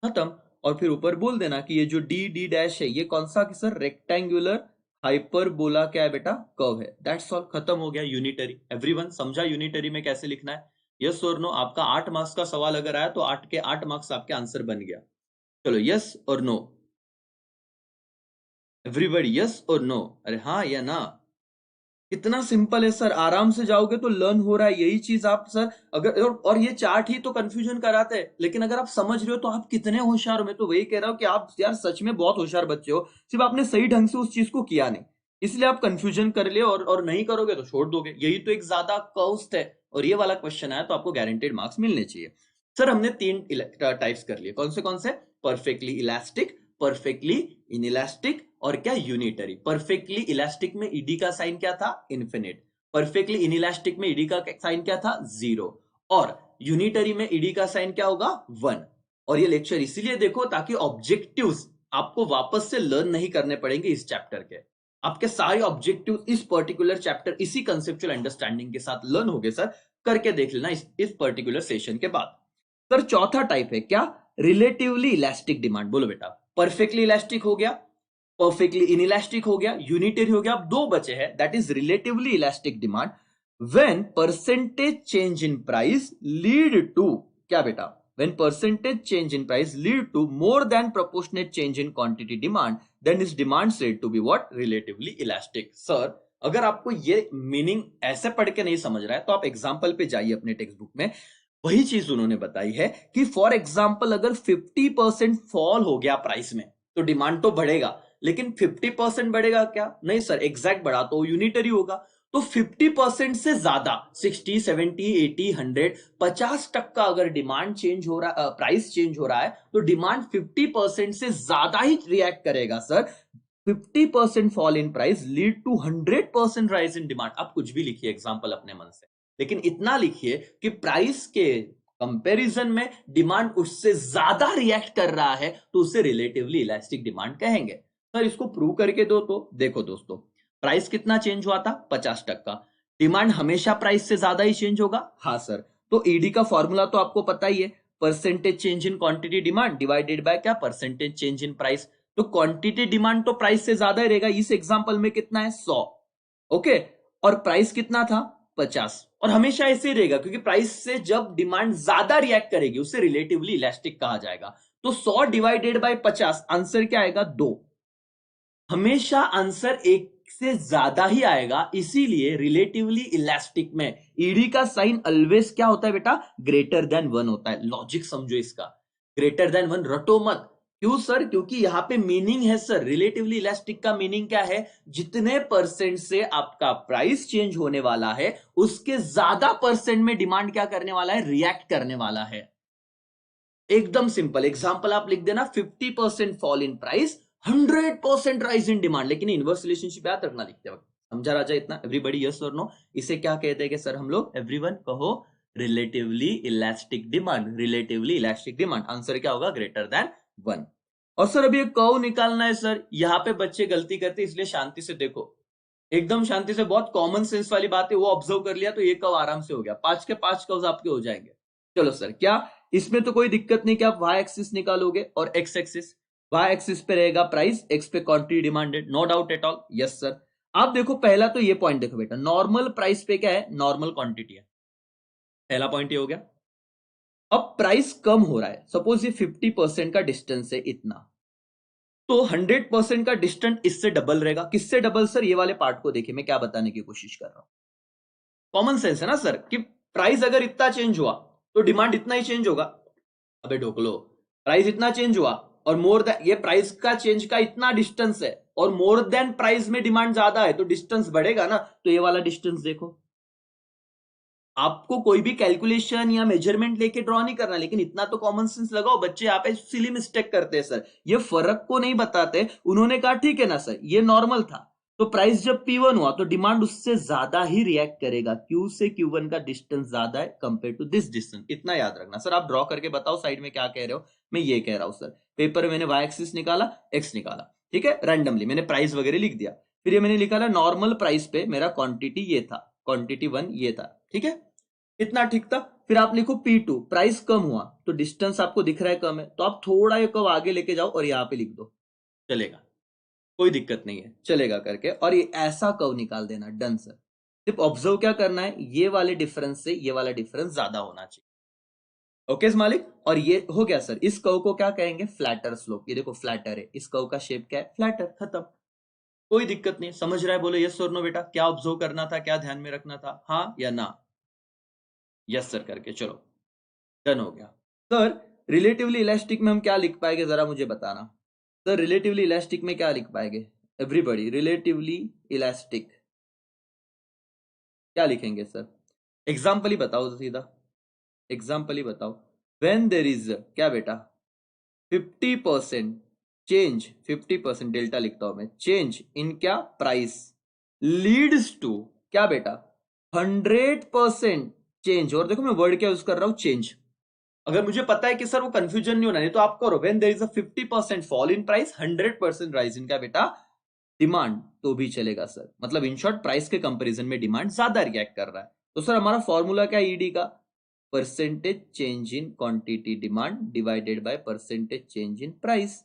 खत्म। और फिर ऊपर बोल देना कि ये जो डी डी डैश है ये कौन सा, सर रेक्टेंगुलर हाइपरबोला क्या है बेटा, कर्व है। दैट्स ऑल, खत्म हो गया यूनिटरी। एवरीवन समझा यूनिटरी में कैसे लिखना है, यस और नो। आपका 8 मार्क्स का सवाल अगर आया तो 8 के 8 मार्क्स आपके आंसर बन गया। चलो यस और नो, एवरीबॉडी यस और नो, अरे हाँ या ना। कितना सिंपल है सर, आराम से जाओगे तो लर्न हो रहा है। यही चीज आप सर अगर, और ये चार्ट ही तो कंफ्यूजन कराते हैं, लेकिन अगर आप समझ रहे हो तो आप कितने होशियार हो। मैं तो वही कह रहा हूं कि आप यार सच में बहुत होशियार बच्चे हो, सिर्फ आपने सही ढंग से उस चीज को किया नहीं, इसलिए आप कंफ्यूजन कर लिए, और नहीं करोगे तो छोड़ दोगे। यही तो एक ज्यादा कॉस्ट है, और ये वाला क्वेश्चन आया तो आपको गारंटेड मार्क्स मिलने चाहिए। सर हमने 3 टाइप्स कर लिए, कौन से, परफेक्टली इलास्टिक, परफेक्टली इनइलास्टिक, और क्या, यूनिटरी। परफेक्टली इलास्टिक में ईडी का साइन क्या था, इन्फिनिट। परफेक्टली इनइलास्टिक में ईडी का साइन क्या था, 0। और यूनिटरी में ईडी का साइन क्या होगा, 1। और ये लेक्चर इसीलिए देखो ताकि ऑब्जेक्टिव्स आपको वापस से लर्न नहीं करने पड़ेंगे इस चैप्टर के। आपके सारे ऑब्जेक्टिव इस पर्टिकुलर चैप्टर इसी कंसेप्चुअल अंडरस्टैंडिंग के साथ लर्न हो गए सर, करके देख लेना इस पर्टिकुलर सेशन के बाद। सर चौथा टाइप है क्या, रिलेटिवली इलास्टिक डिमांड। बोलो बेटा, परफेक्टली इलास्टिक हो गया, परफेक्टली इनइलास्टिक हो गया, यूनिटरी हो गया, अब 2 बचे हैं, that is relatively elastic demand when percentage change in price lead to, क्या बेटा, when percentage change in price lead to more than proportionate change in quantity demand, then is demand said to be what, relatively elastic. Sir अगर आपको ये meaning ऐसे पढ़ के नहीं समझ रहा है तो आप एग्जांपल पे जाइए अपने टेक्स्ट बुक में, वही चीज उन्होंने बताई है कि फॉर एग्जांपल अगर 50% फॉल हो गया प्राइस में तो डिमांड तो बढ़ेगा, लेकिन 50% बढ़ेगा क्या, नहीं सर, एग्जैक्ट बढ़ा तो यूनिटरी होगा। तो 50% से ज्यादा 60, 70, 80, 100, 50% अगर डिमांड चेंज हो रहा, प्राइस चेंज हो रहा है तो डिमांड 50% से ज्यादा ही रिएक्ट करेगा sir. 50% fall in price lead to 100% rise in demand. आप कुछ भी लिखिए एग्जांपल अपने मन से, लेकिन इतना लिखिए कि प्राइस के कंपैरिजन में डिमांड उससे ज्यादा रिएक्ट कर रहा है तो उसे रिलेटिवली इलास्टिक डिमांड कहेंगे। सर इसको प्रूव करके दो, तो देखो दोस्तों, प्राइस कितना चेंज हुआ था, 50%। डिमांड हमेशा प्राइस से ज्यादा ही चेंज होगा, हाँ सर। तो ईडी का फॉर्मूला तो आपको पता ही है, percentage change in quantity demand divided by क्या, परसेंटेज चेंज इन प्राइस। तो क्वांटिटी डिमांड तो प्राइस से ज्यादा ही रहेगा, इस एग्जांपल में कितना है, 100, ओके। और प्राइस कितना था, 50, और हमेशा ऐसे ही रहेगा क्योंकि प्राइस से जब डिमांड ज्यादा रिएक्ट करेगी उसे रिलेटिवली इलास्टिक कहा जाएगा। तो 100 डिवाइडेड बाय 50, आंसर क्या आएगा, 2। हमेशा आंसर एक से ज्यादा ही आएगा, इसीलिए रिलेटिवली इलास्टिक में ईडी का साइन ऑलवेज क्या होता है बेटा, ग्रेटर देन 1 होता है। लॉजिक समझो इसका, ग्रेटर देन 1 रटो मत। क्यों सर, क्योंकि यहां पे मीनिंग है सर, रिलेटिवली इलास्टिक का मीनिंग क्या है, जितने परसेंट से आपका प्राइस चेंज होने वाला है उसके ज्यादा परसेंट में डिमांड क्या करने वाला है, रिएक्ट करने वाला है। एकदम सिंपल एग्जांपल आप लिख देना, 50% fall in price, 100% rise in demand. लेकिन इनवर्स रिलेशनशिप याद रखना लिखते वक्त, समझा राजा इतना, एवरीबॉडी यस और नो। इसे क्या कहते हैं कि सर हम लोग, एवरीवन कहो, relatively elastic demand, relatively elastic demand, answer क्या होगा, ग्रेटर देन 1। और सर अभी एक कर्व निकालना है सर, यहां पे बच्चे गलती करते हैं, इसलिए शांति से देखो, एकदम शांति से, बहुत कॉमन सेंस वाली बात है, वो ऑब्जर्व कर लिया तो ये कर्व आराम से हो गया, 5 के 5 कर्व्स आपके हो जाएंगे। चलो सर, क्या इसमें तो कोई दिक्कत नहीं कि आप वाई एक्सिस निकालोगे और एक्स एक्सिस, वाई एक्सिस पे रहेगा प्राइस, एक्स पे quantity demanded, no doubt at all. Yes sir. आप देखो पहला तो ये पॉइंट देखो बेटा, नॉर्मल प्राइस पे क्या है, नॉर्मल क्वांटिटी है, पहला पॉइंट ये हो गया। अब प्राइस कम हो रहा है, सपोज ये 50% का डिस्टेंस है इतना, तो 100% का डिस्टेंस इससे डबल रहेगा। किससे डबल सर, ये वाले पार्ट को देखिए मैं क्या बताने की कोशिश कर रहा हूं। कॉमन सेंस है ना सर, कि प्राइस अगर इतना चेंज हुआ तो डिमांड इतना ही चेंज होगा। अबे ढोकलो, प्राइस इतना चेंज हुआ और मोर देन, ये प्राइस का चेंज का इतना डिस्टेंस है और मोर देन प्राइस में डिमांड ज्यादा है तो डिस्टेंस बढ़ेगा ना। तो ये वाला डिस्टेंस देखो, आपको कोई भी कैलकुलेशन या मेजरमेंट लेके ड्रॉ नहीं करना, लेकिन इतना तो कॉमन सेंस लगाओ। बच्चे यहाँ पे सिली मिस्टेक करते हैं सर, ये फर्क को नहीं बताते। उन्होंने कहा ठीक है ना सर, ये नॉर्मल था, तो प्राइस जब P1 हुआ तो डिमांड उससे ज्यादा ही रिएक्ट करेगा। Q से Q1 का डिस्टेंस ज्यादा है कंपेयर टू दिस डिस्टेंस, इतना याद रखना सर। आप ड्रॉ करके बताओ साइड में क्या कह रहे हो। मैं ये कह रहा हूं सर, पेपर में मैंने वाई एक्सिस निकाला, एक्स निकाला, ठीक है, रैंडमली मैंने प्राइस वगैरह लिख दिया। फिर ये मैंने निकाला नॉर्मल प्राइस पे मेरा क्वांटिटी ये था, क्वांटिटी 1 ये था, ठीक है, इतना ठीक था। फिर आप लिखो P2, प्राइस कम हुआ तो डिस्टेंस आपको दिख रहा है कम है, तो आप थोड़ा ये कर्व आगे लेके जाओ और यहां पे लिख दो, चलेगा, कोई दिक्कत नहीं है, चलेगा करके, और ये ऐसा कर्व निकाल देना। Done sir. सिर्फ ऑब्जर्व क्या करना है, ये वाले डिफरेंस से ये वाला डिफरेंस ज्यादा होना चाहिए। ओके मालिक, और ये हो गया सर। इस कर्व को क्या कहेंगे, फ्लैटर स्लोप। ये देखो फ्लैटर है, इस कर्व का शेप क्या है, फ्लैटर, खत्म, कोई दिक्कत नहीं। समझ रहा है, बोलो यस और नो बेटा, क्या ऑब्जर्व करना था, क्या ध्यान में रखना था, हाँ या ना। यस सर करके चलो, डन हो गया। सर रिलेटिवली इलास्टिक में हम क्या लिख पाएंगे, जरा मुझे बताना। सर रिलेटिवली इलास्टिक में क्या लिख पाएंगे एवरीबॉडी, रिलेटिवली इलास्टिक क्या लिखेंगे सर, एग्जाम्पल ही बताओ सीधा, एग्जाम्पल ही बताओ। व्हेन देर इज क्या बेटा 50% चेंज, 50% डेल्टा लिखता हूं मैं, चेंज इन क्या प्राइस लीड्स टू क्या बेटा 100% चेंज। और देखो मैं वर्ड क्या यूज कर रहा हूं, चेंज। अगर मुझे पता है कि सर वो कंफ्यूजन नहीं होना, नहीं तो आप करो when there is a 50% fall in price, 100% rise in क्या बेटा डिमांड, तो भी चलेगा सर। मतलब इन शॉर्ट प्राइस के कंपैरिजन में डिमांड ज्यादा रिएक्ट कर रहा है। तो सर हमारा फॉर्मूला क्या है ईडी का, percentage change in quantity demand divided by percentage change in price.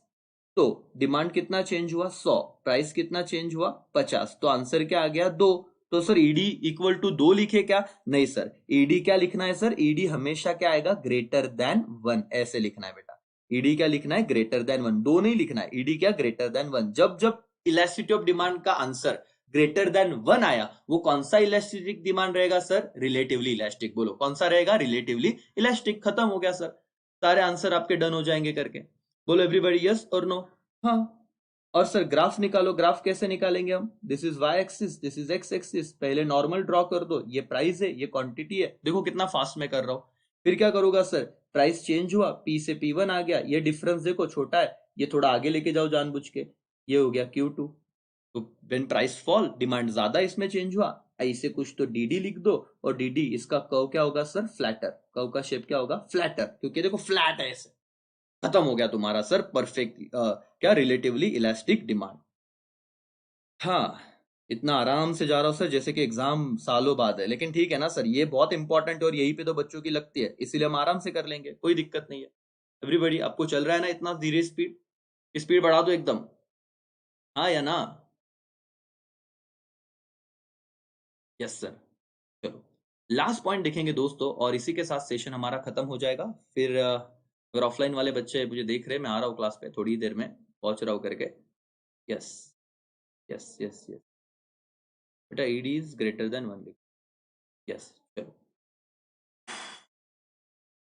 तो डिमांड कितना चेंज हुआ 100, प्राइस कितना चेंज हुआ 50, तो आंसर क्या आ गया 2। तो सर ईडी इक्वल टू 2 लिखे क्या, नहीं सर, ईडी क्या लिखना है सर, ईडी हमेशा क्या आएगा ग्रेटर देन 1, ऐसे लिखना है बेटा। ईडी क्या लिखना है, ग्रेटर देन 1, 2 नहीं लिखना है, ईडी क्या ग्रेटर देन 1। जब जब इलास्टिसिटी ऑफ डिमांड का आंसर ग्रेटर देन 1 आया, वो कौन सा इलास्टिक डिमांड रहेगा सर, रिलेटिवली इलास्टिक। बोलो कौन सा रहेगा, रिलेटिवली इलास्टिक। खत्म हो गया सर, सारे आंसर आपके डन हो जाएंगे करके। बोलो एवरीबॉडी यस और नो। हाँ, और सर ग्राफ निकालो, ग्राफ कैसे निकालेंगे हम, this is Y axis, this is X axis, पहले नॉर्मल ड्रॉ कर दो, ये प्राइस है, ये क्वांटिटी है, देखो कितना फास्ट में कर रहा हूं। फिर क्या करूंगा सर, प्राइस चेंज हुआ, P से P1 आ गया, ये डिफरेंस देखो छोटा है, ये थोड़ा आगे लेके जाओ जानबूझ के, ये हो गया Q2। तो व्हेन प्राइस फॉल डिमांड ज्यादा इसमें चेंज हुआ, ऐसे कुछ तो DD लिख दो, और DD इसका कर्व क्या होगा सर, फ्लैटर, कर्व का शेप क्या होगा फ्लैटर, क्योंकि देखो फ्लैट है ऐसे। खत्म हो गया तुम्हारा सर परफेक्ट क्या रिलेटिवली इलास्टिक डिमांड। हाँ, इतना आराम से जा रहा हूं सर जैसे कि एग्जाम सालों बाद है, लेकिन ठीक है ना सर, ये बहुत इंपॉर्टेंट है और यही पे तो बच्चों की लगती है, इसीलिए हम आराम से कर लेंगे, कोई दिक्कत नहीं है। एवरीबॉडी आपको चल रहा है ना इतना धीरे, स्पीड स्पीड बढ़ा दो एकदम, हाँ या ना। Yes sir. चलो लास्ट पॉइंट देखेंगे दोस्तों, और इसी के साथ सेशन हमारा खत्म हो जाएगा। फिर अगर ऑफलाइन वाले बच्चे मुझे देख रहे हैं, मैं आ रहा हूँ क्लास पे थोड़ी देर में, पहुंच रहा हूँ करके। यस यस यस यस बेटा, ED is greater than 1। Yes चलो,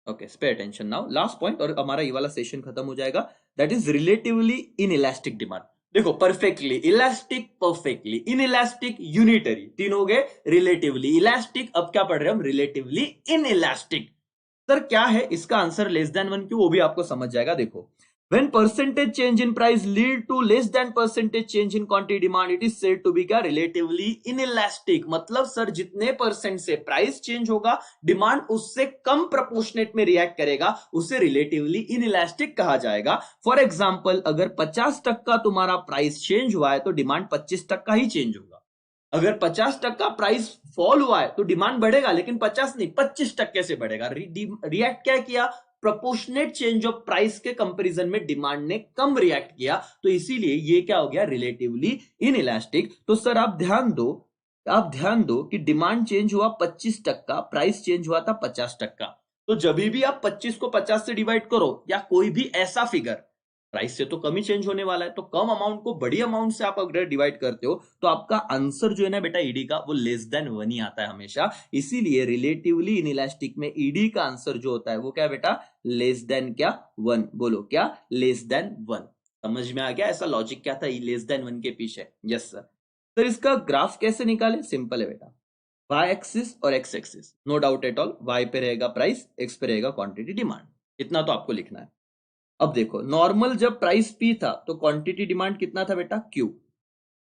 okay pay attention now, last point और हमारा ये वाला सेशन खत्म हो जाएगा। That is relatively inelastic demand. देखो perfectly elastic, perfectly inelastic, unitary, तीन हो गए। रिलेटिवली इलास्टिक, अब क्या पढ़ रहे हैं हम, रिलेटिवली इन इलास्टिक। सर क्या है इसका आंसर लेस देन 1 क्यों, वो भी आपको समझ जाएगा। देखो when percentage change in price lead to less than percentage change in quantity demand, it is said to be क्या relatively inelastic। मतलब सर जितने परसेंट से प्राइस चेंज होगा डिमांड उससे कम प्रोपोर्शनेट में रिएक्ट करेगा, उसे रिलेटिवली इनइलास्टिक कहा जाएगा। फॉर एग्जांपल अगर 50% तुम्हारा प्राइस चेंज हुआ है तो डिमांड 25% ही चेंज होगा। अगर 50% प्राइस फॉल हुआ है तो डिमांड बढ़ेगा, लेकिन 50 नहीं 25% से बढ़ेगा। रिएक्ट क्या किया, प्रोपोर्शनेट चेंज ऑफ प्राइस के कंपैरिजन में डिमांड ने कम रिएक्ट किया, तो इसीलिए ये क्या हो गया, रिलेटिवली इनइलास्टिक। तो सर आप ध्यान दो कि डिमांड चेंज हुआ 25%, प्राइस चेंज हुआ था 50%। तो जब भी आप 25 को 50 से डिवाइड करो या कोई भी ऐसा फिगर, प्राइस से तो कम ही चेंज होने वाला है, तो कम अमाउंट को बड़ी अमाउंट से आप अगर डिवाइड करते हो तो आपका आंसर जो है ना बेटा ईडी का, वो लेस देन 1 ही आता है हमेशा। इसीलिए रिलेटिवली इनइलास्टिक में ईडी का आंसर जो होता है वो क्या बेटा, लेस देन क्या, 1। बोलो क्या, लेस देन 1। समझ में आ गया ऐसा लॉजिक क्या था लेस देन 1 के पीछे? Yes sir. सर इसका ग्राफ कैसे निकाले? सिंपल है बेटा, y एक्सिस और x axis, no doubt at all, y पे रहेगा प्राइस, x पे रहेगा क्वांटिटी डिमांड, इतना तो आपको लिखना है। अब देखो नॉर्मल जब प्राइस P था तो क्वांटिटी डिमांड कितना था बेटा, Q।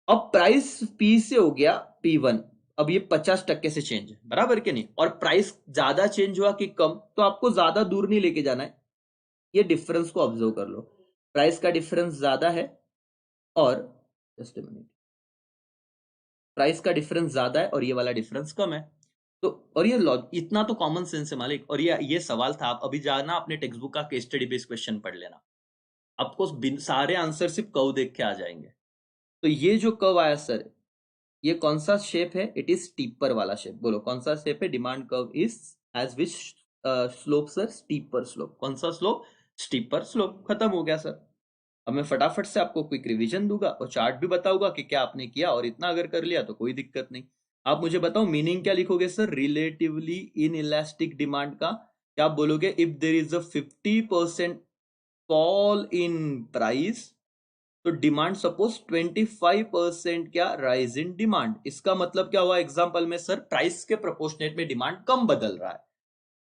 अब प्राइस P से हो गया P1, अब ये 50% से चेंज है, बराबर के नहीं? और प्राइस ज्यादा चेंज हुआ कि कम, तो आपको ज्यादा दूर नहीं लेके जाना है, ये डिफरेंस को ऑब्जर्व कर लो। प्राइस का डिफरेंस ज्यादा है और जस्ट मिनट, प्राइस का डिफरेंस ज्यादा है और ये वाला डिफरेंस कम है। तो और ये इतना तो कॉमन सेंस है मालिक। और ये सवाल था, आप अभी जाना अपने टेक्स्ट बुक का केस स्टडी बेस्ड क्वेश्चन पढ़ लेना, आपको सारे आंसर सिर्फ कर्व देख के आ जाएंगे। तो ये जो कर्व आया सर, ये कौन सा शेप है? इट इज स्टीपर वाला शेप। बोलो कौन सा शेप है? Demand curve is as which slope sir? Steeper slope. कौन सा स्लोप? Steeper slope. खत्म हो गया सर। अब मैं फटाफट से आपको क्विक रिवीजन दूंगा और चार्ट भी बताऊंगा कि क्या आपने किया, और इतना अगर कर लिया तो कोई दिक्कत नहीं। आप मुझे बताओ मीनिंग क्या लिखोगे sir relatively inelastic demand का? क्या आप बोलोगे if there is a 50% fall in price तो डिमांड सपोज 25% क्या राइज इन डिमांड। इसका मतलब क्या हुआ एग्जांपल में सर, प्राइस के प्रोपोर्शनेट में डिमांड कम बदल रहा है।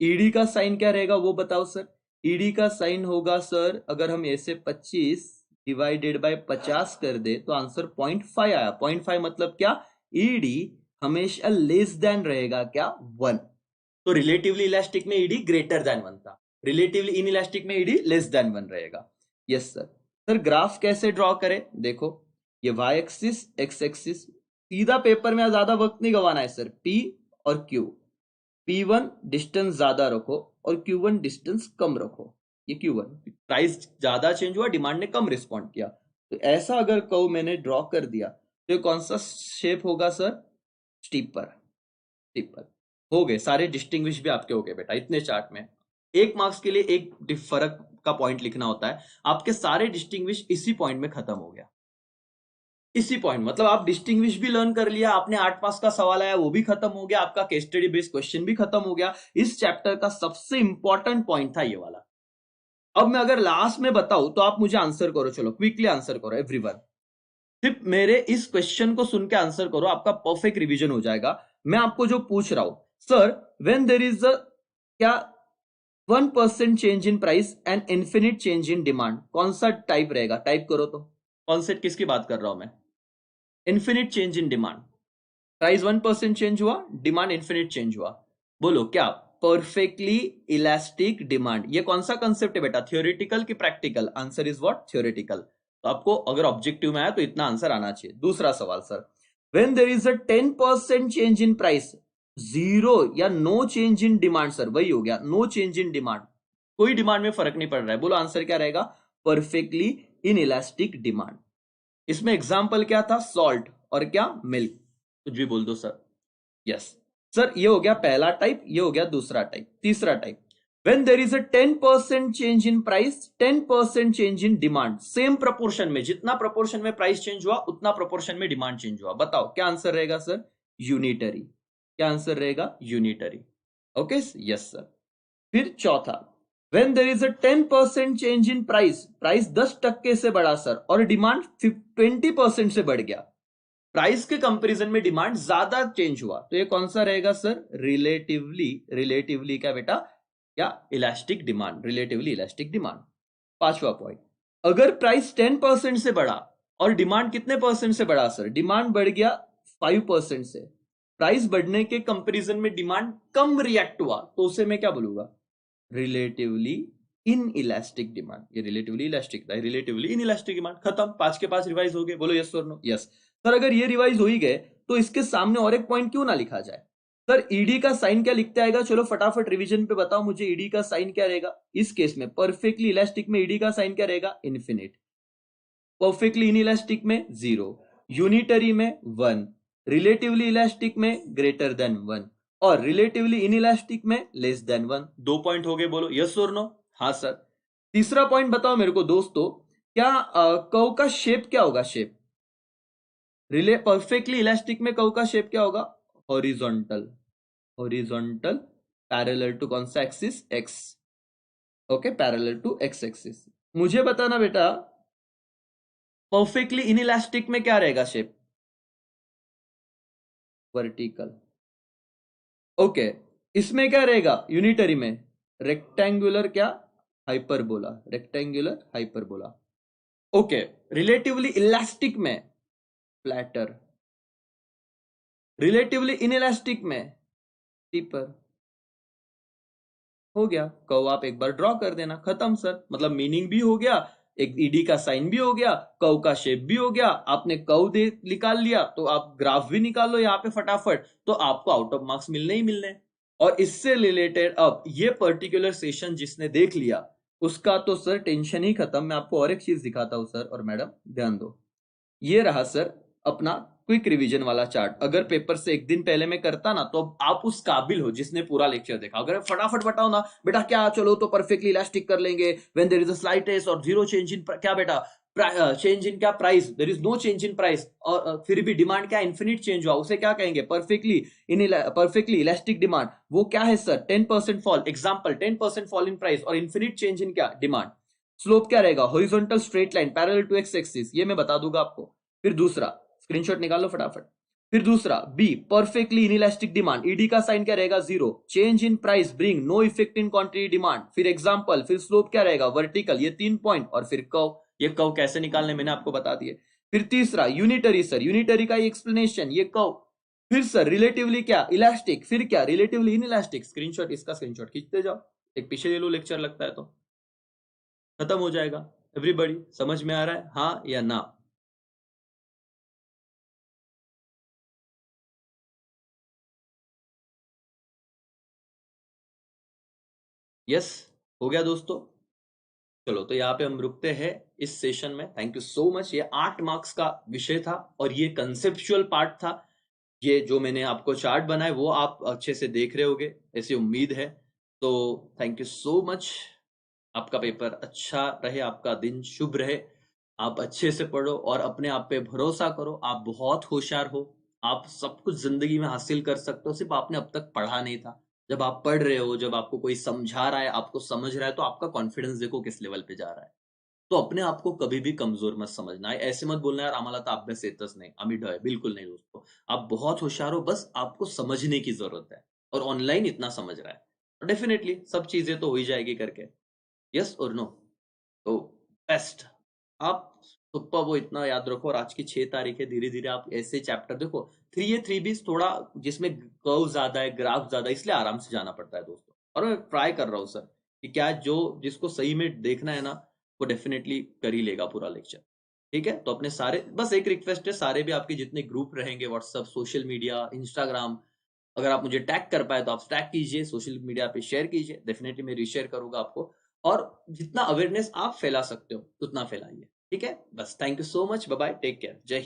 ईडी का साइन क्या रहेगा वो बताओ सर? ईडी का साइन होगा सर, अगर हम ऐसे 25 डिवाइडेड बाय 50 कर दे तो आंसर 0.5 आया। 0.5 मतलब क्या, ईडी हमेशा लेस देन रहेगा क्या, 1। तो रिलेटिवली इलास्टिक में ईडी ग्रेटर देन 1 था, रिलेटिवली इन इलास्टिक में ईडी लेस देन 1 रहेगा। Yes sir. सर ग्राफ कैसे ड्रॉ करें? देखो ये y एक्सिस x एक्सिस, सीधा पेपर में ज्यादा वक्त नहीं गवाना है सर। P और Q, P1 डिस्टेंस ज्यादा रखो और Q1 डिस्टेंस कम रखो। ये Q1 प्राइस ज्यादा चेंज हुआ, डिमांड ने कम रिस्पॉन्ड किया, तो ऐसा अगर कर्व मैंने ड्रॉ कर दिया तो ये कौन सा शेप होगा सर? स्टीपर। स्टीपर हो गए सारे, डिस्टिंग्विश भी आपके हो गए बेटा इतने चार्ट में। एक मार्क्स के लिए एक फर्क का पॉइंट लिखना होता है, आपके सारे डिस्टिंग्विश इसी पॉइंट में खत्म हो गया। इसी पॉइंट मतलब आप डिस्टिंग्विश भी लर्न कर लिया, आपने 8 पास का सवाल आया वो भी खत्म हो गया, आपका केस स्टडी बेस्ड क्वेश्चन भी खत्म हो गया। इस चैप्टर का सबसे इंपॉर्टेंट पॉइंट था ये वाला। अब मैं अगर लास्ट में बताऊं तो आप मुझे आंसर करो, चलो क्विकली आंसर करो एवरीवन, सिर्फ मेरे इस क्वेश्चन को सुन के आंसर करो, आपका परफेक्ट रिवीजन हो जाएगा। मैं आपको जो पूछ रहा हूं sir, when there is a क्या 1% change in price and infinite change in demand, कौन सा टाइप रहेगा? टाइप करो तो कॉन्सेप्ट किसकी बात कर रहा हूं मैं? Infinite change in demand, price 1% change हुआ, डिमांड इन्फिनिट चेंज हुआ, बोलो क्या? Perfectly elastic demand. ये कौन सा कंसेप्ट है बेटा, थियोरेटिकल की practical? Answer is what, theoretical. तो आपको अगर ऑब्जेक्टिव में आया तो इतना आंसर आना चाहिए। दूसरा सवाल sir, when there is a 10% change in price, zero या no change in demand, sir वही हो गया नो चेंज इन डिमांड, कोई डिमांड में फर्क नहीं पड़ रहा है, बोलो आंसर क्या रहेगा? Perfectly inelastic demand. इसमें एग्जाम्पल क्या था, सॉल्ट और क्या, मिल्क, कुछ भी बोल दो सर। यस सर, ये हो गया पहला टाइप, ये हो गया दूसरा टाइप। तीसरा type, when there is a 10% change in price, 10% change in demand, same proportion में, जितना प्रोपोर्शन में प्राइस चेंज हुआ उतना प्रोपोर्शन में डिमांड चेंज हुआ, बताओ क्या आंसर रहेगा सर? यूनिटरी। क्या आंसर रहेगा? यूनिटरी। Okay yes sir. फिर चौथा, when there is a 10% change in price, price 10% से बढ़ा सर और डिमांड 20% से बढ़ गया, प्राइस के कंपैरिजन में डिमांड ज्यादा चेंज हुआ, तो ये कौन सा रहेगा सर? रिलेटिवली क्या बेटा, क्या elastic demand, relatively elastic demand. पांचवा पॉइंट, अगर प्राइस 10% से बढ़ा और डिमांड कितने परसेंट से बढ़ा सर? डिमांड बढ़ गया 5% से, प्राइस बढ़ने के कंपैरिजन में डिमांड कम रिएक्ट हुआ, तो उसे मैं क्या बोलूंगा? Relatively inelastic demand. ये रिलेटिवली इलास्टिक था, रिलेटिवली इन इलास्टिक डिमांड। खत्म, 5 के 5 रिवाइज हो गए, बोलो यस और नो। यस सर, अगर ये रिवाइज हो ही गए तो इसके सामने और एक पॉइंट क्यों ना लिखा जाए? सर ईडी का साइन क्या लिखते आएगा, चलो फटाफट रिवीजन पे बताओ मुझे, ईडी का साइन क्या रहेगा इस केस में? परफेक्टली इलास्टिक में ईडी का साइन क्या रहेगा? इन्फिनिट। परफेक्टली इनइलास्टिक में 0, यूनिटरी में 1, रिलेटिवली इलास्टिक में ग्रेटर देन 1 और रिलेटिवली इनइलास्टिक में लेस देन 1। 2 पॉइंट हो गए, बोलो यस और नो। हाँ सर। तीसरा पॉइंट बताओ मेरे को दोस्तों, क्या कर्व का शेप क्या होगा? शेप परफेक्टली इलास्टिक में कर्व का शेप क्या होगा? हॉरिजॉन्टल। हॉरिजॉन्टल पैरेलल टू कौन सा axis? X. Okay, parallel to X axis. मुझे बताना बेटा परफेक्टली इनइलास्टिक में क्या रहेगा शेप? वर्टिकल। ओके, इसमें क्या रहेगा यूनिटरी में? रेक्टेंगुलर क्या? Hyperbola. Rectangular hyperbola. Okay, relatively elastic में फ्लैटर, रिलेटिवली इनइलास्टिक में स्टीपर। हो गया, कर्व आप एक बार ड्रॉ कर देना, खत्म सर। मतलब मीनिंग भी हो गया, एक ईडी का साइन भी हो गया, कर्व का शेप भी हो गया, आपने कर्व दे निकाल लिया तो आप ग्राफ भी निकाल लो यहाँ पे फटाफट, तो आपको आउट ऑफ मार्क्स मिलने ही मिलने। और इससे रिलेटेड अब ये पर्टिकुलर सेशन जिसने देख लिया उसका तो सर टेंशन ही खत्म। मैं आपको और एक चीज दिखाता हूं सर और मैडम, ध्यान दो। ये रहा सर अपना क्विक रिवीजन वाला चार्ट। अगर पेपर से एक दिन पहले मैं करता ना तो आप उस काबिल हो जिसने पूरा लेक्चर देखा। अगर फटाफट बताओ ना बेटा क्या, चलो तो परफेक्टली इलास्टिक कर लेंगे, when there is a slightest और जीरो चेंज इन क्या बेटा, चेंज इन क्या? Price, there is no change in price, और फिर भी डिमांड क्या? इन्फिनिट चेंज हुआ, उसे क्या कहेंगे? Perfectly elastic demand. वो क्या है sir? 10% fall, example 10% fall in price और इन्फिनिट चेंज इन क्या? डिमांड। स्लोप क्या रहेगा? Horizontal straight line parallel to X axis, ये मैं बता दूंगा आपको। फिर दूसरा स्क्रीनशॉट निकालो फटाफट। फिर दूसरा B, perfectly inelastic demand, ED का साइन क्या रहेगा? 0, change in price bring no effect in quantity demand. फिर एग्जांपल, फिर स्लोप क्या रहेगा? वर्टिकल, ये 3 पॉइंट, और फिर कर्व। ये कर्व कैसे निकालने मैंने आपको बता दिए। फिर तीसरा यूनिटरी, सर यूनिटरी का एक्सप्लेनेशन, ये कर्व। फिर सर रिलेटिवली क्या? इलास्टिक। फिर क्या? Relatively inelastic. स्क्रीनशॉट, इसका स्क्रीनशॉट खींचते जाओ, एक पीछे ले लो लेक्चर लगता है तो खत्म हो जाएगा। एवरीबॉडी समझ में आ रहा है, हाँ या ना? यस, हो गया दोस्तों। चलो तो यहाँ पे हम रुकते हैं इस सेशन में। Thank you so much. ये 8 मार्क्स का विषय था और ये कंसेप्चुअल पार्ट था। ये जो मैंने आपको चार्ट बनाया वो आप अच्छे से देख रहे होगे, ऐसी उम्मीद है। तो थैंक यू सो मच। आपका पेपर अच्छा रहे, आपका दिन शुभ रहे, आप अच्छे से पढ़ो और अपने आप पे भरोसा करो। आप बहुत होशियार हो, आप सब कुछ जिंदगी में हासिल कर सकते हो, सिर्फ आपने अब तक पढ़ा नहीं था। जब आप पढ़ रहे हो, जब आपको कोई समझा रहा है, आपको समझ रहा है, तो आपका कॉन्फिडेंस देखो किस लेवल पे जा रहा है। तो अपने आप को कभी भी कमजोर मत समझना है। ऐसे मत बोलना यार आम्हाला तर अभ्यास येतच नाही, आम्ही ढ आहे। बिल्कुल नहीं दोस्तों, आप बहुत होशियार हो, बस आपको समझने की जरूरत है। और ऑनलाइन इतना समझ रहा है, डेफिनेटली सब चीजें तो हो ही जाएगी करके। यस और नो? तो बेस्ट। आप सुपर वो इतना याद रखो, और आज की 6 तारीख है, धीरे धीरे आप ऐसे चैप्टर देखो। 3A 3B थोड़ा जिसमें कर्व ज्यादा है, ग्राफ ज्यादा है, इसलिए आराम से जाना पड़ता है दोस्तों। और मैं ट्राई कर रहा हूँ सर कि क्या जो जिसको सही में देखना है ना वो डेफिनेटली कर ही लेगा पूरा लेक्चर। ठीक है, तो अपने सारे, बस एक रिक्वेस्ट है, सारे भी आपके जितने ग्रुप रहेंगे व्हाट्सएप, सोशल मीडिया, इंस्टाग्राम, अगर आप मुझे टैग कर पाए तो आप टैग कीजिए, सोशल मीडिया पे शेयर कीजिए, डेफिनेटली मैं रीशेयर करूंगा आपको। और जितना अवेयरनेस आप फैला सकते हो उतना फैलाइए। ठीक है, बस thank you so much, bye bye, take care, जय हिंद।